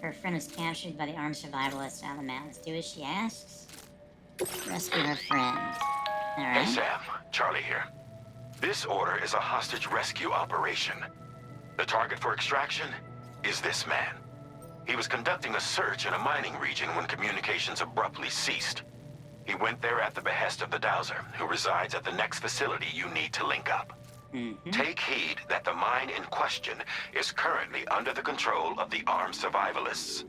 Her friend was captured by the armed survivalists out of the mountains. Do as she asks. Rescue her friend. Hey Alright. Sam, Charlie here. This order is a hostage rescue operation. The target for extraction is this man. He was conducting a search in a mining region when communications abruptly ceased. He went there at the behest of the Dowser, who resides at the next facility you need to link up. Take heed that the mine in question is currently under the control of the armed survivalists.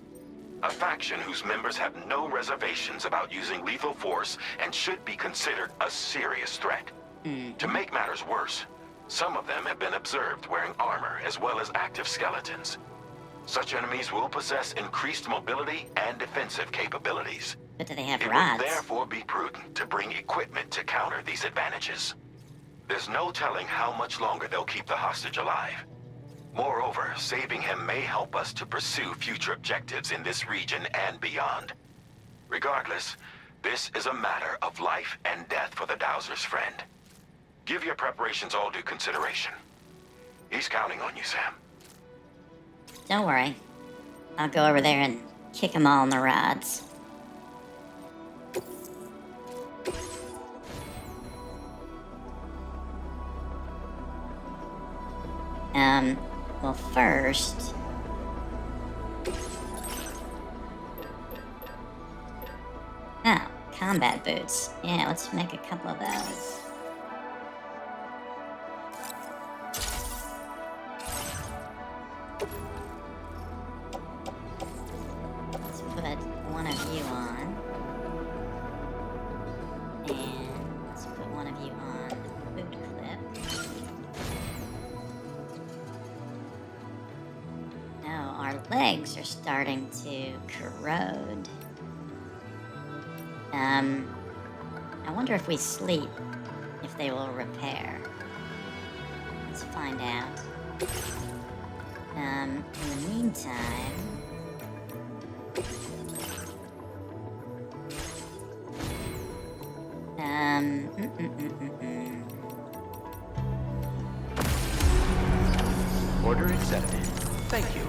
A faction whose members have no reservations about using lethal force and should be considered a serious threat. To make matters worse, some of them have been observed wearing armor as well as active skeletons. Such enemies will possess increased mobility and defensive capabilities. But do they have It rods? would therefore be prudent to bring equipment to counter these advantages. There's no telling how much longer they'll keep the hostage alive. Moreover, saving him may help us to pursue future objectives in this region and beyond. Regardless, this is a matter of life and death for the Dowser's friend. Give your preparations all due consideration. He's counting on you, Sam. Don't worry. I'll go over there and kick them all in the rods. Well, first... Oh, combat boots. Yeah, let's make a couple of those. Let's put one of you on. And let's put one of you on the boot clip. Oh, our legs are starting to corrode. I wonder if we sleep, if they will repair. Let's find out. In the meantime... Order accepted. Thank you.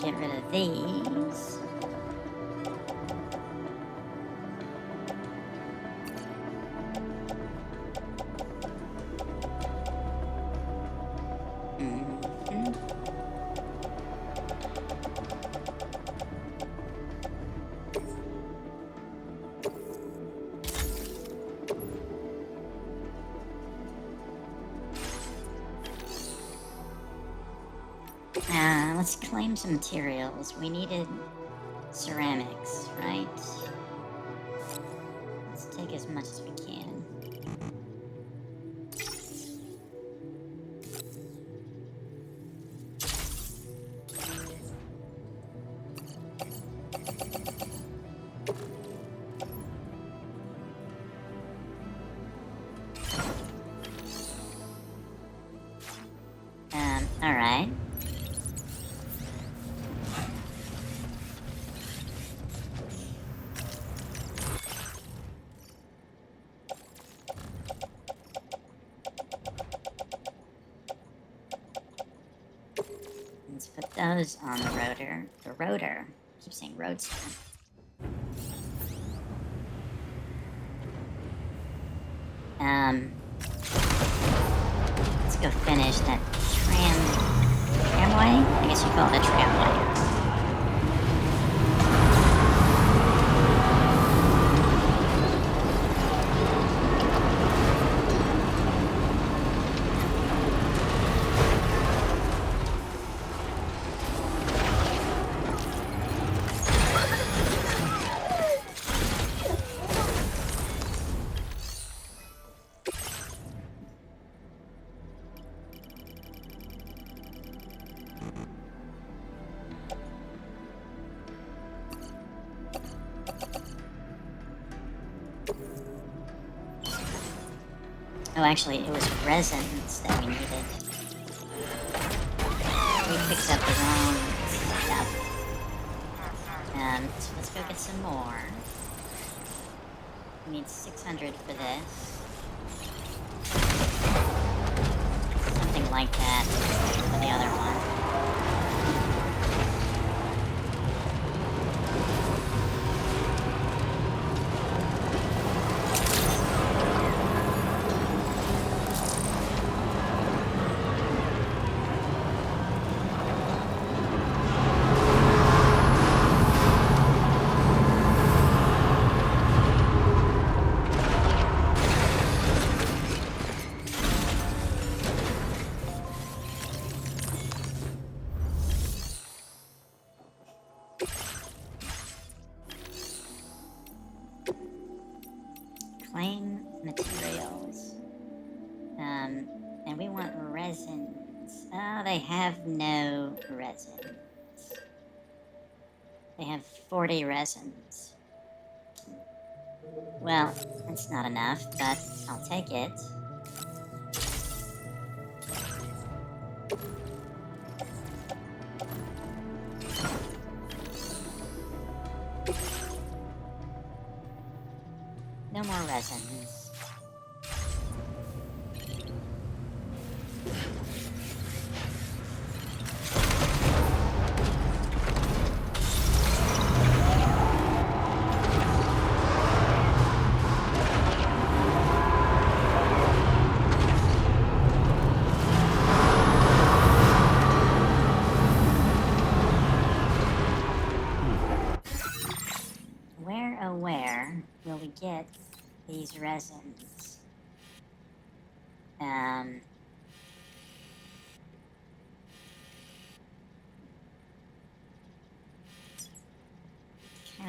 Get rid of these. Let's claim some materials. We needed ceramics, right? Let's take as much as we can. Alright. Let's put those on the rotor. The rotor. I keep saying roadster. Let's go finish that tramway? I guess you call it a tramway. Oh, actually, it was resins that we needed. We picked up the wrong stuff. So let's go get some more. We need 600 for this. Something like that for the other one. Claim materials. And we want resins. Oh, they have no resins. They have 40 resins. Well, that's not enough, but I'll take it. No more resins. Where will we get these resins? Kind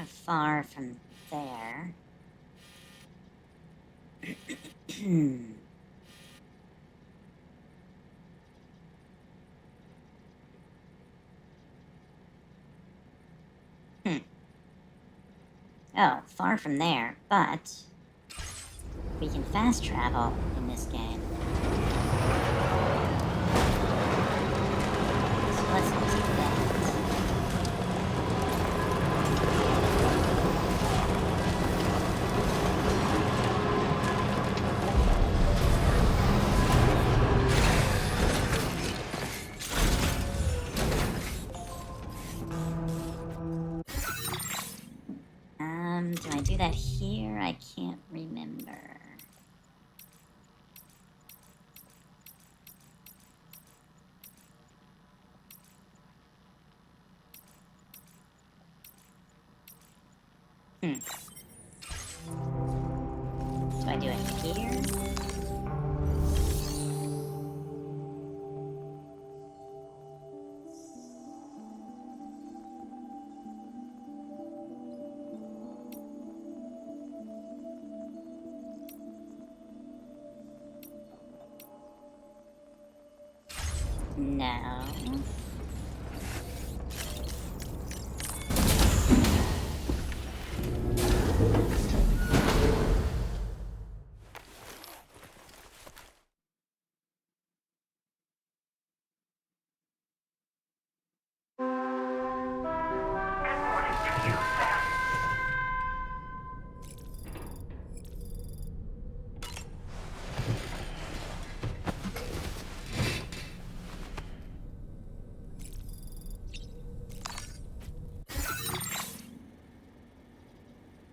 of far from there. Oh, far from there, but we can fast travel in this game. So let's do that. Do I do that here? I can't remember. Do I do it here? No.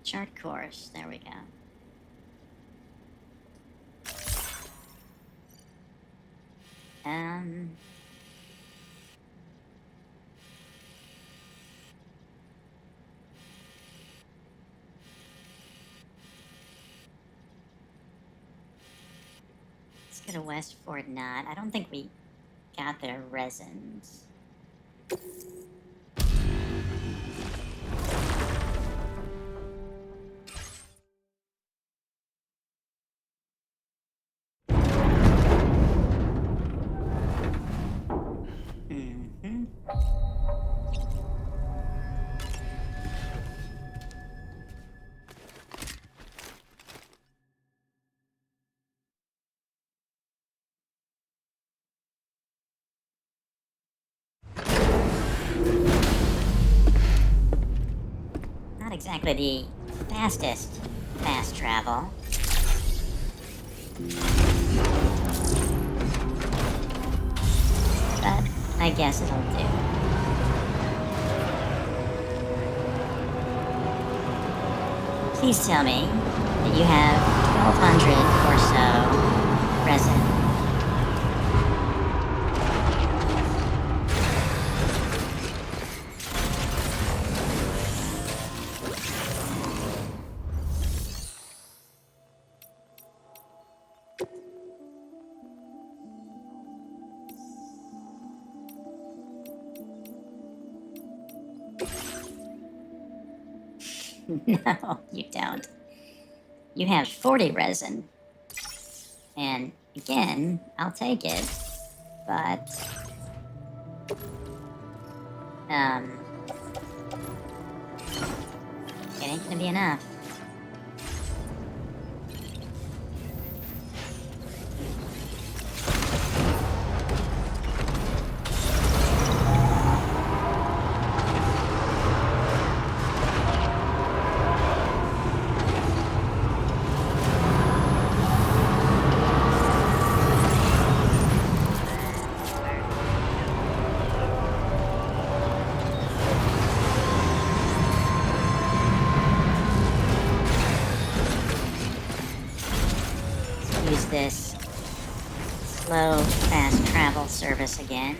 Chart course, there we go. Let's go to West Fort Knot. I don't think we got their resins. exactly the fastest fast travel. But I guess it'll do. Please tell me that you have 1,200 or so resin. No, you don't. You have 40 resin. And again, I'll take it, but it ain't gonna be enough. Use this slow, fast travel service again.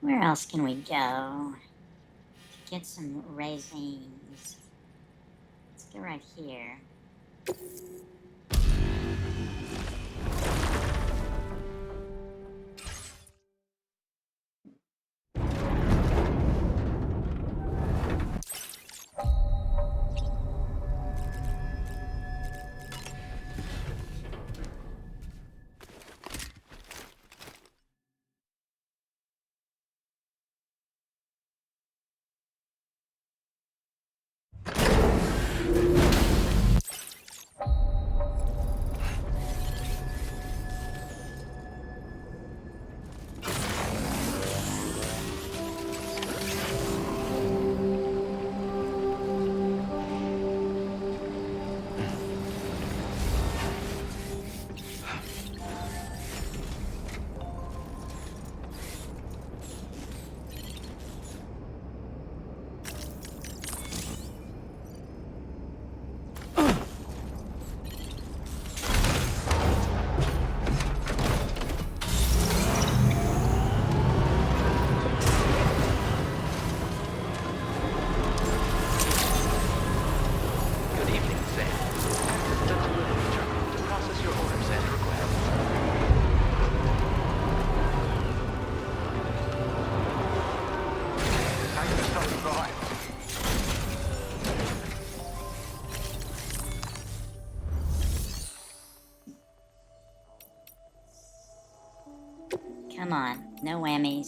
Where else can we go to get some raisins? Let's go right here. Come on, no whammies.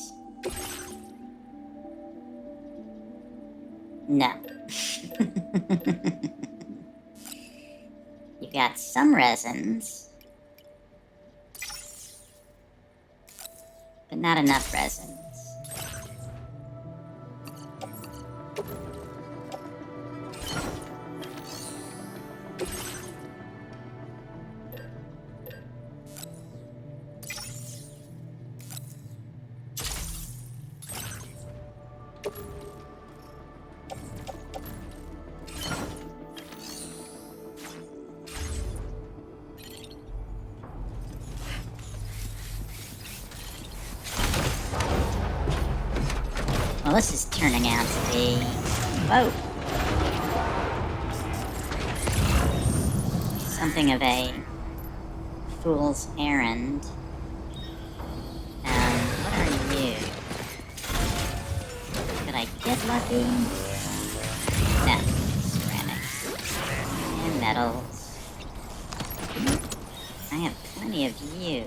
No. You've got some resins, but not enough resins. Well, this is turning out to be... Whoa! Something of a fool's errand. What are you? might get lucky. No, ceramics. And metals. I have plenty of you.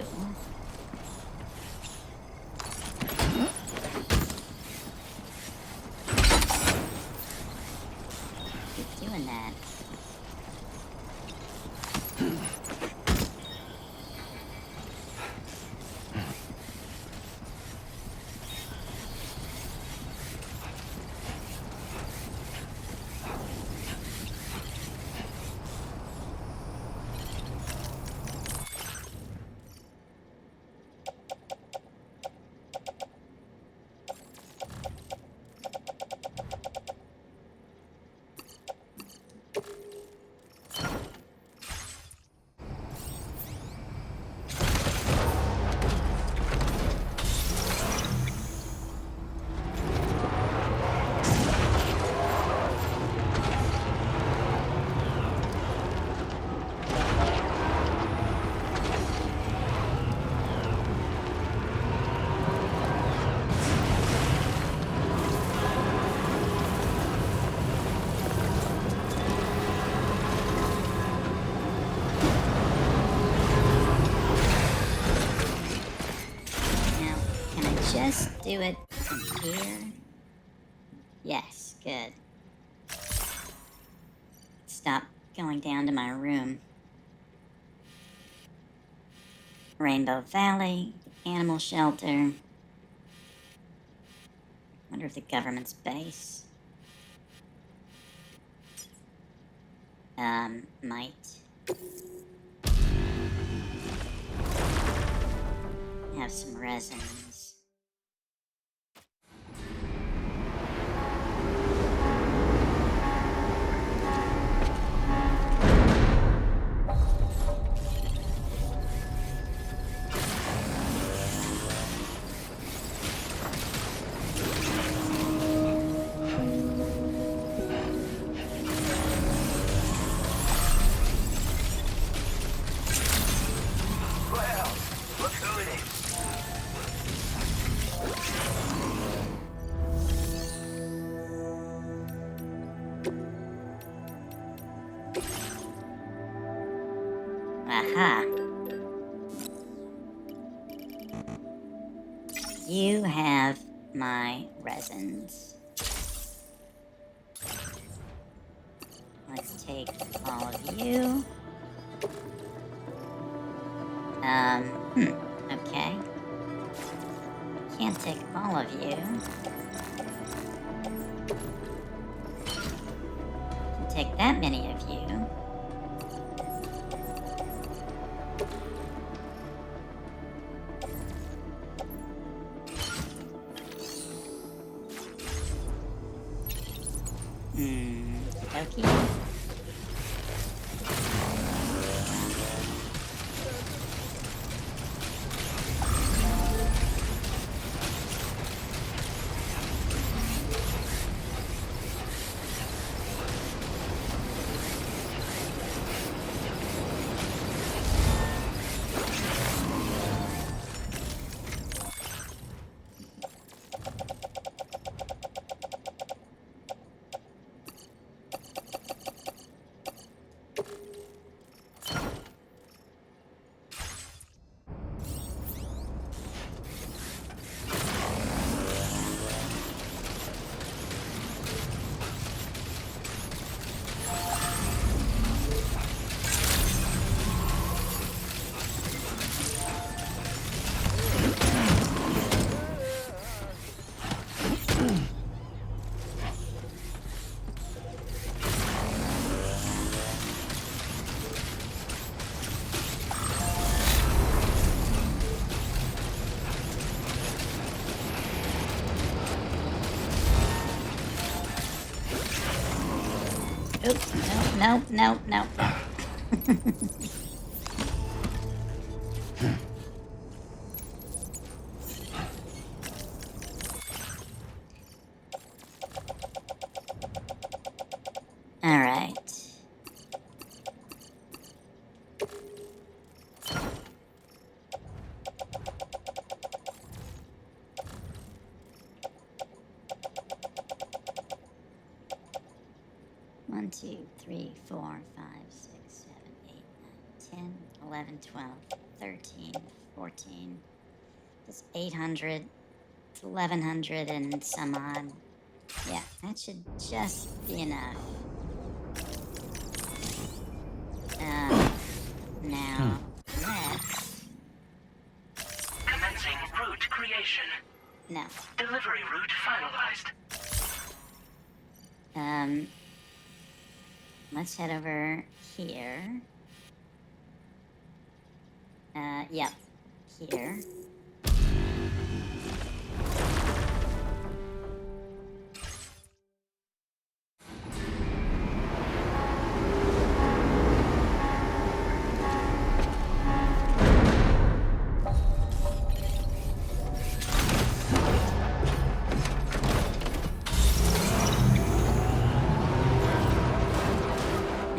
Keep doing that. Just do it from here. Yes, good. Stop going down to my room. Rainbow Valley, animal shelter. Wonder if the government's base. Might. Have some resins. Aha. You have my resins. Let's take all of you. Okay. Can't take all of you. Can take that many of you. Okay. Oops, no. All right. 1, 2, 3, 4, 5, 6, 7, 8, 9, 10, 11, 12, 13, 14. That's 800. It's 1100 and some odd. Yeah, that should just be enough. Now, let's... Commencing route creation. No. Delivery route finalized. Let's head over here. Yep. Here.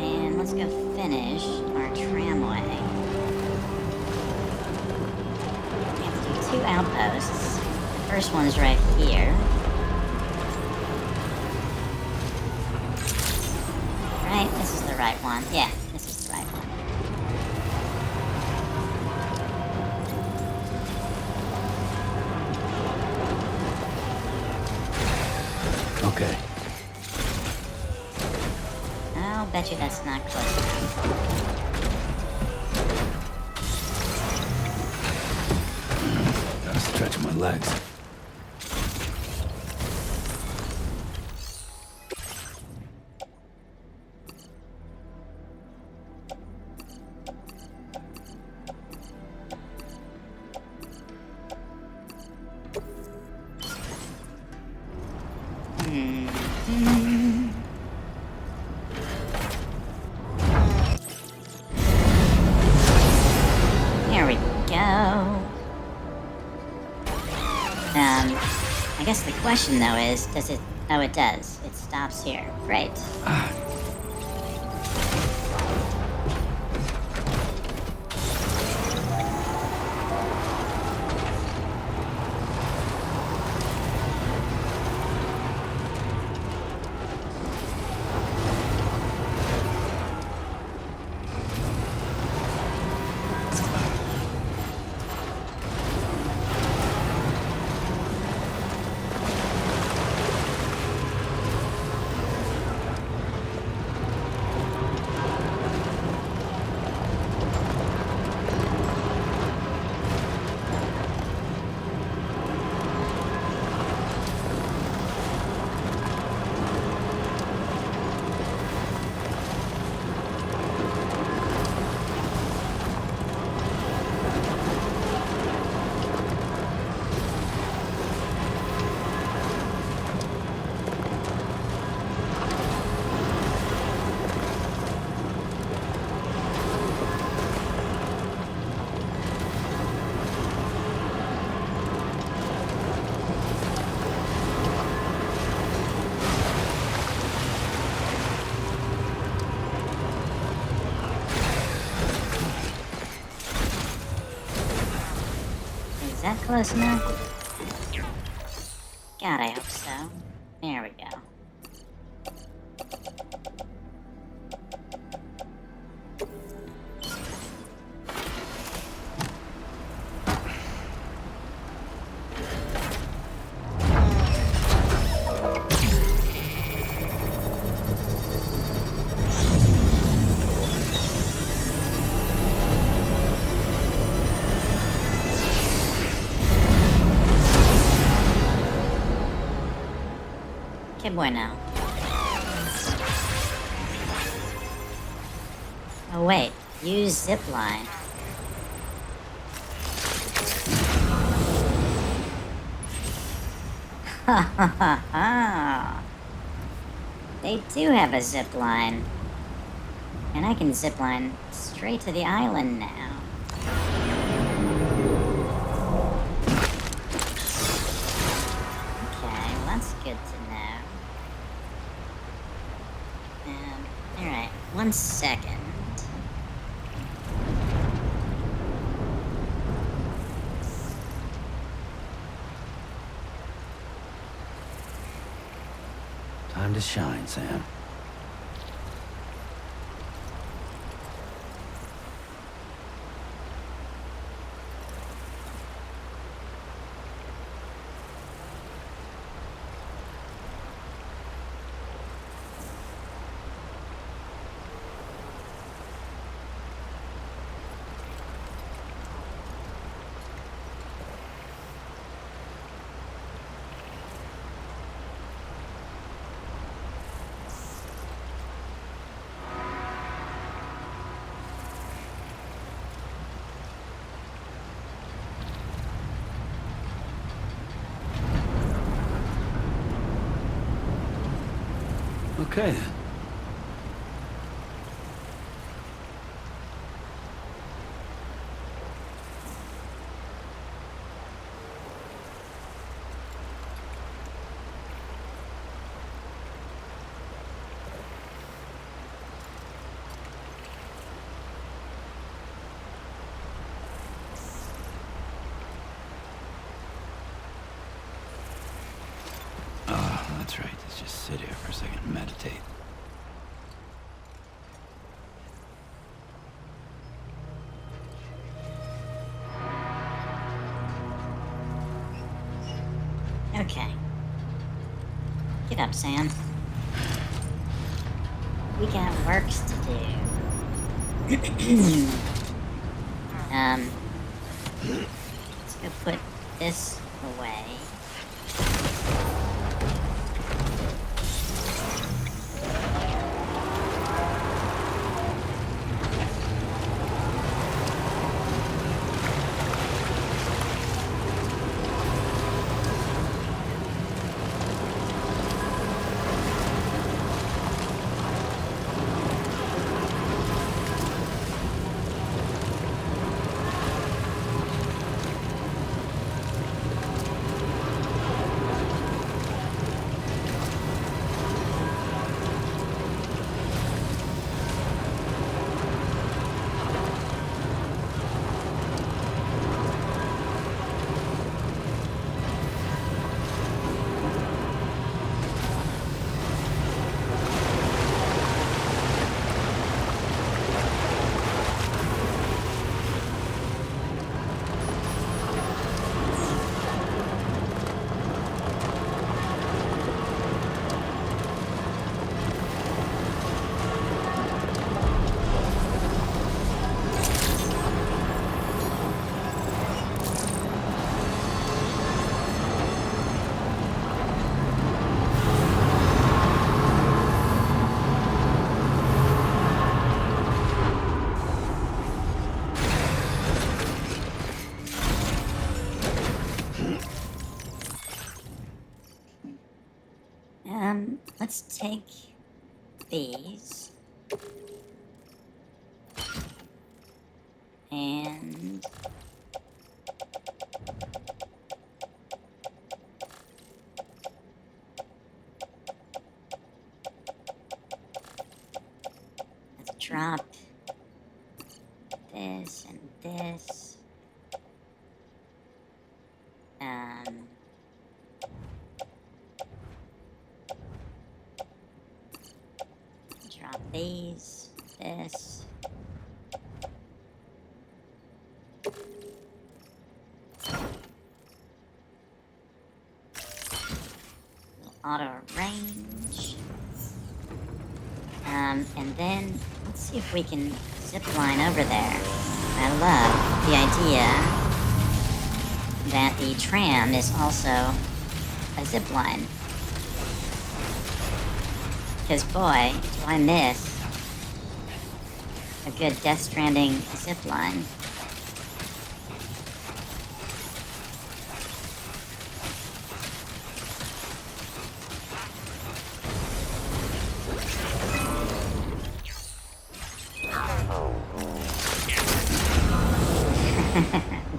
And let's go finish our tramway. We have to do 2 outposts. The first one's right here. Right? This is the right one. Yeah, this is the right one. Okay. I'll bet you that's not close enough. Gotta stretch my legs. There we go. I guess the question though is, does it... Oh, it does. It stops here. Great. Is that close enough? God, I hope so. There we go. Que bueno. Oh wait, use zipline. Ha ha ha ha. They do have a zipline. And I can zipline straight to the island now. Okay, well that's good to know. Alright, 1 second. Time to shine, Sam. Okay then. Oh, that's right. Let's just sit here for a second and meditate. Okay. Get up, Sam. We got works to do. Let's go put this away. Let's take these and let's drop this and this. Drop these, this. Auto range. And then let's see if we can zip line over there. I love the idea that the tram is also a zip line. Because boy, do I miss a good Death Stranding zip line.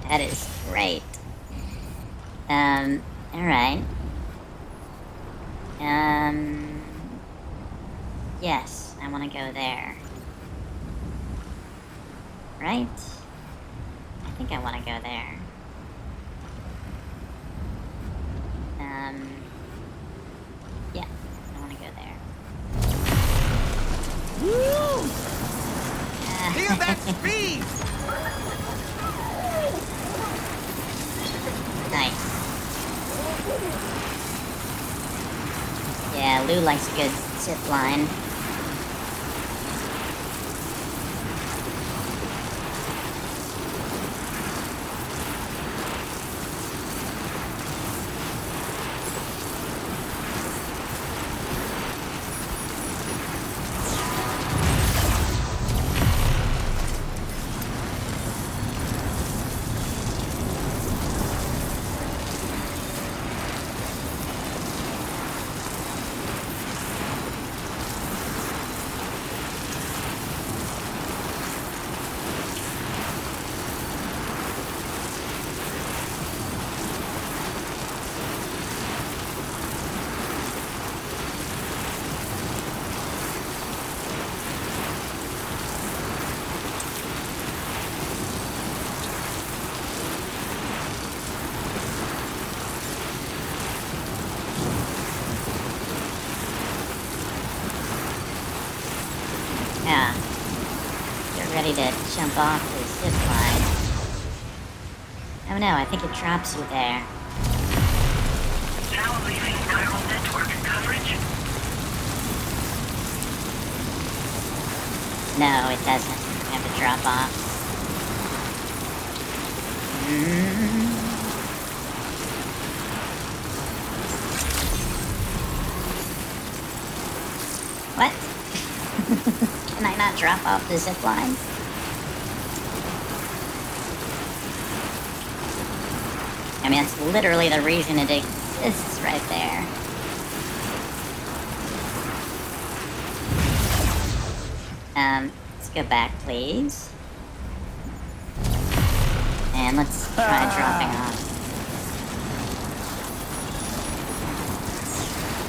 That is great. Alright. Yes, I want to go there. Right? I think I want to go there. Yeah, I want to go there. Woo! Feel that speed! Nice. Yeah, Lou likes a good zip line. ability to jump off the zip line. Oh no, I think it drops you there. Now leaving chiral network coverage. No, it doesn't. You have to drop off. What? Can I not drop off the zip line? I mean, that's literally the reason it exists right there. Let's go back, please. And let's try dropping off.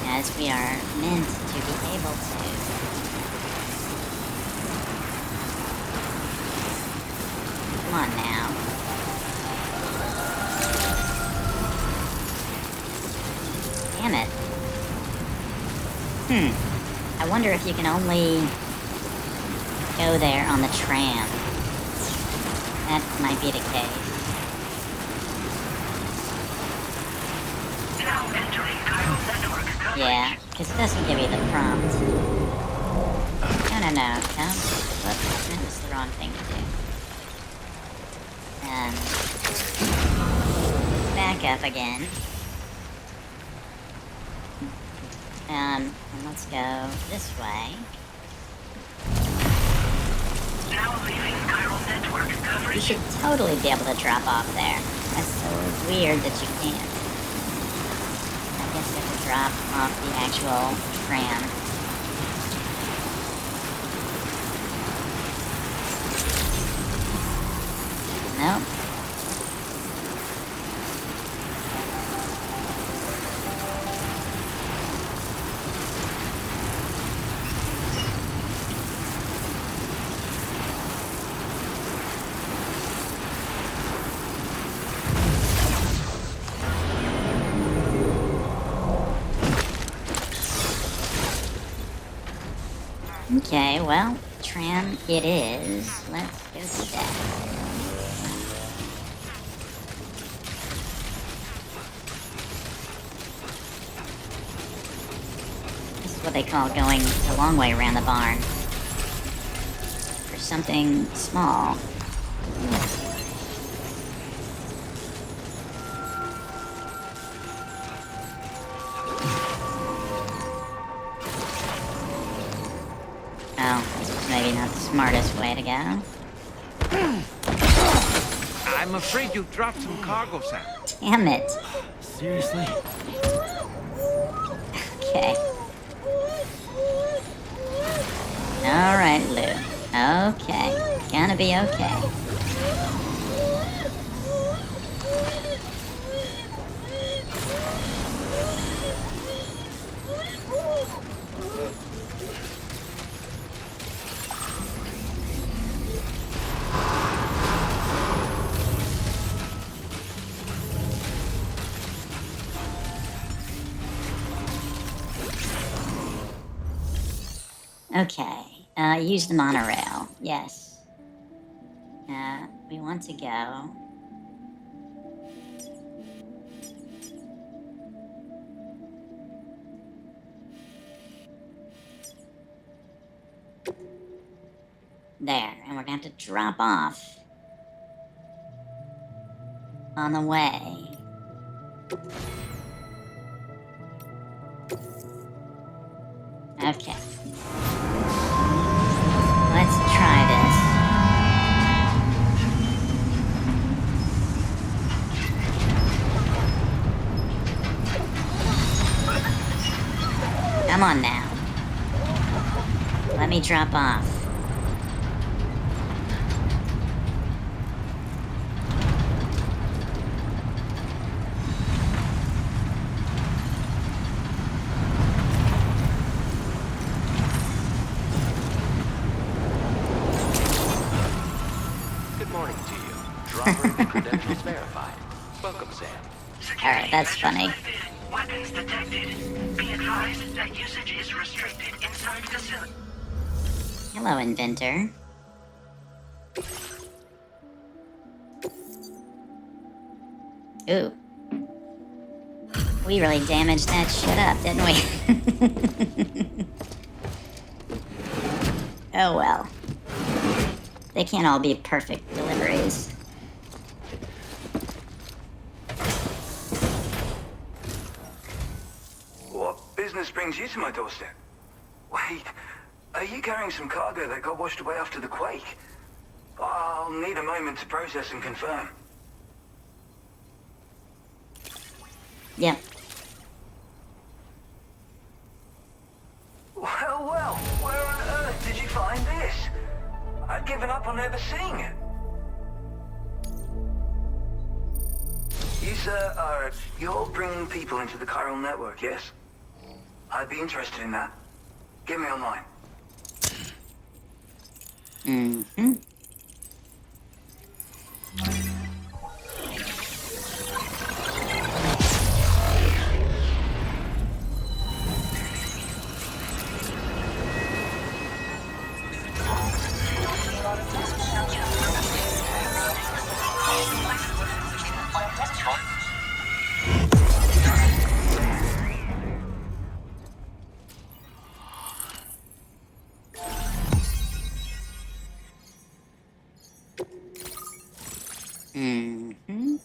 As we are meant to be able to. Come on now. Damn it. I wonder if you can only go there on the tram. That might be the case. Now entering chiral network coverage. Yeah, because it doesn't give you the prompt. No. Whoops, that was the wrong thing to do. Back up again. And let's go this way. Now leaving chiral network coverage. You should totally be able to drop off there. That's so weird that you can't. I guess you have to drop off the actual tram. Nope. Okay, well, tram it is. Let's go do that. This is what they call going a long way around the barn. For something small. Oh, this is maybe not the smartest way to go. I'm afraid you dropped some cargo, Sam. Damn it. Seriously? Okay. Alright, Lou. Okay. Gonna be okay. Okay, use the monorail. Yes. We want to go. There, and we're gonna have to drop off on the way. Okay. Let's try this. Come on now. Let me drop off. Good morning to you. Drawbridge credentials verified. Welcome, Sam. Alright, that's funny. Weapons detected. Be advised that usage is restricted inside facility. Hello, inventor. Ooh. We really damaged that shit up, didn't we? Oh well. They can't all be perfect deliveries. What business brings you to my doorstep? Wait, are you carrying some cargo that got washed away after the quake? I'll need a moment to process and confirm. Yep. Well, where on earth did you find this? I'd given up on ever seeing it. You, sir, you're bringing people into the chiral network, yes? I'd be interested in that. Get me online. Mm-hmm. Mm-hmm.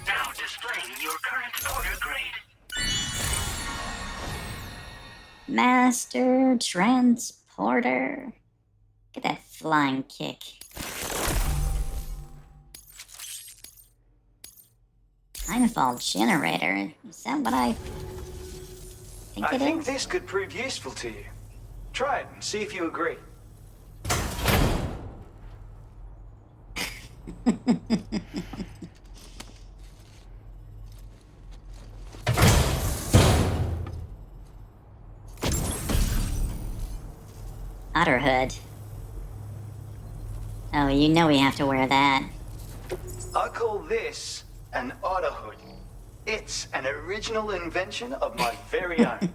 Now displaying your current order grade. Master Transporter. Get that flying kick. Timefall generator. Is that what I think I it think is? this could prove useful to you. Try it and see if you agree. Otter hood. Oh, you know we have to wear that. I call this an otter hood. It's an original invention of my very own.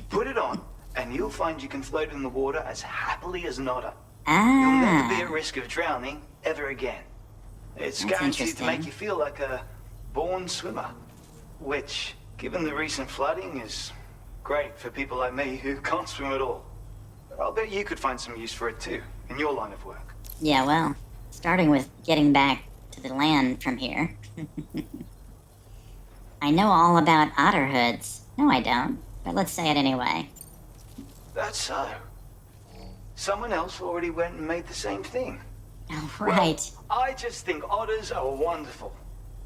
Put it on, and you'll find you can float in the water as happily as an otter. You'll never be at risk of drowning ever again. It's That's guaranteed to make interesting. you feel like a born swimmer, which, given the recent flooding, is great for people like me who can't swim at all. I'll bet you could find some use for it too, in your line of work. Yeah, well, starting with getting back to the land from here. I know all about otter hoods. No, I don't. But let's say it anyway. That's so. Someone else already went and made the same thing. Oh, right. Well, I just think otters are wonderful.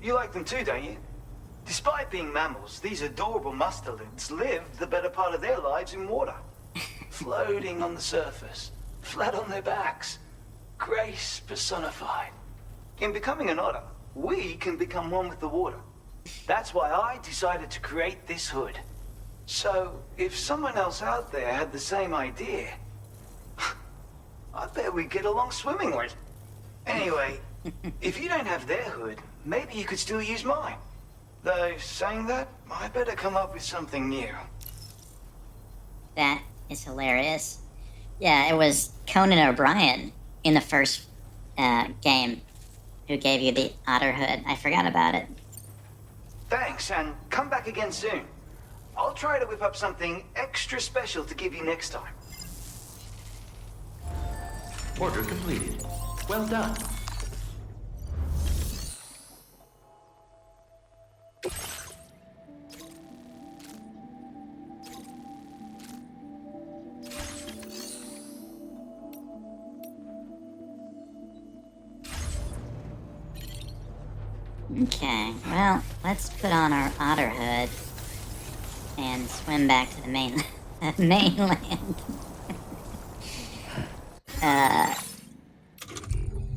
You like them too, don't you? Despite being mammals, these adorable mustelids live the better part of their lives in water. Floating on the surface, flat on their backs. Grace personified. In becoming an otter, we can become one with the water. That's why I decided to create this hood. So, if someone else out there had the same idea, I bet we'd get along swimmingly. Anyway, if you don't have their hood, maybe you could still use mine. Though, saying that, I better come up with something new. That is hilarious. Yeah, it was Conan O'Brien in the first game who gave you the otter hood. I forgot about it. Thanks, and come back again soon. I'll try to whip up something extra special to give you next time. Order completed. Well done. Okay, well, let's put on our otter hood and swim back to the mainland.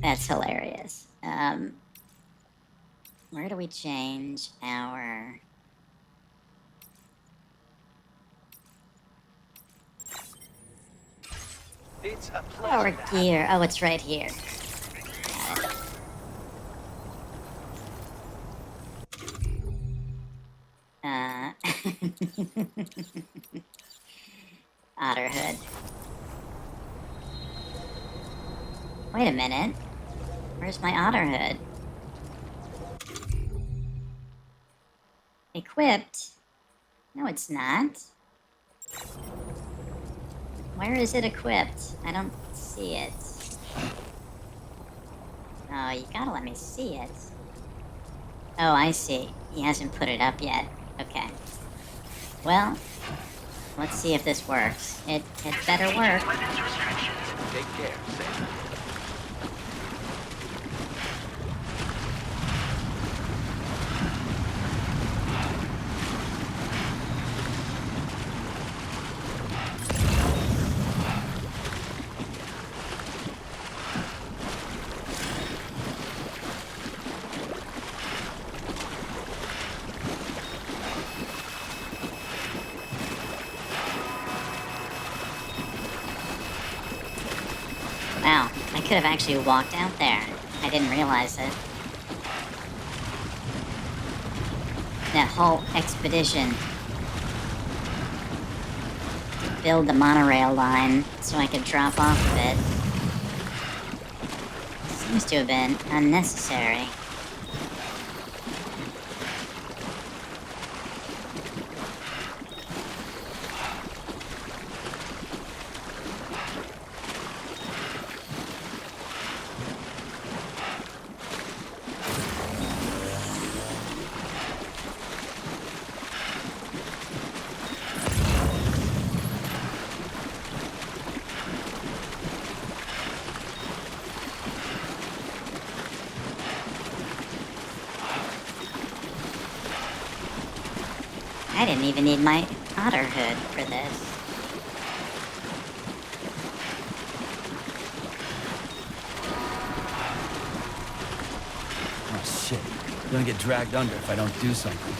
That's hilarious. Where do we change our... It's a Our pleasure. gear. Oh, it's right here. Got it. Otter hood. Wait a minute. Where's my otter hood? Equipped? No, it's not. Where is it equipped? I don't see it. Oh, you gotta let me see it. Oh, I see. He hasn't put it up yet. Okay. Well, let's see if this works. It better work. Take care, Sam. Wow, I could have actually walked out there. I didn't realize it. That whole expedition to build the monorail line so I could drop off of it seems to have been unnecessary. I didn't even need my otter hood for this. Oh shit. I'm gonna get dragged under if I don't do something.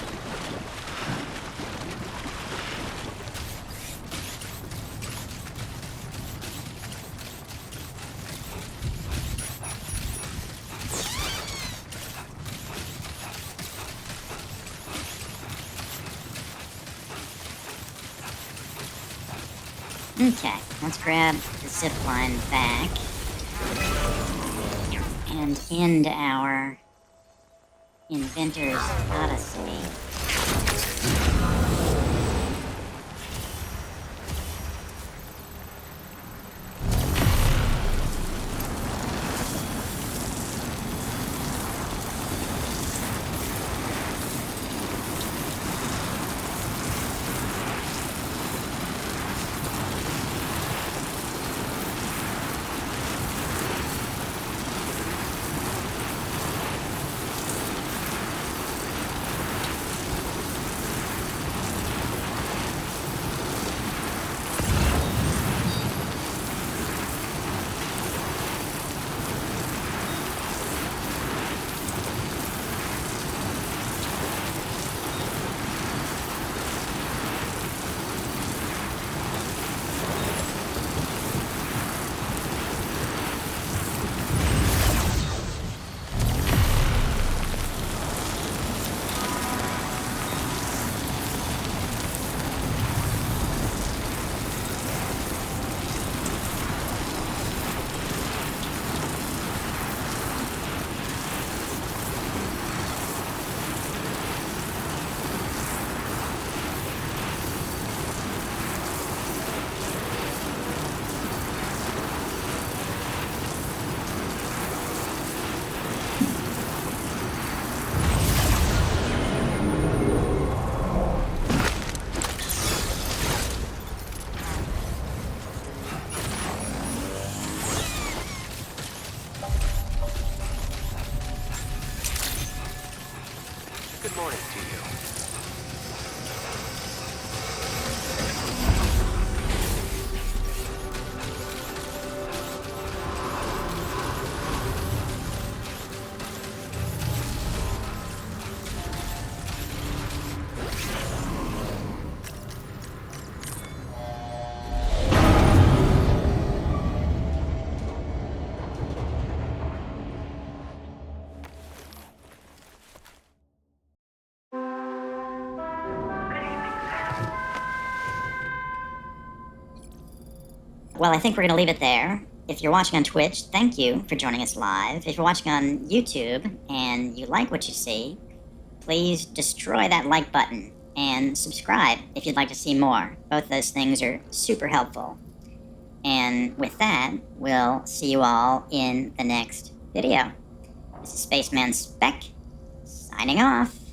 Okay, let's grab the zip line back and end our Inventor's Odyssey. Good morning to you. Well, I think we're going to leave it there. If you're watching on Twitch, thank you for joining us live. If you're watching on YouTube and you like what you see, please destroy that like button and subscribe if you'd like to see more. Both those things are super helpful. And with that, we'll see you all in the next video. This is Spaceman Spec, signing off.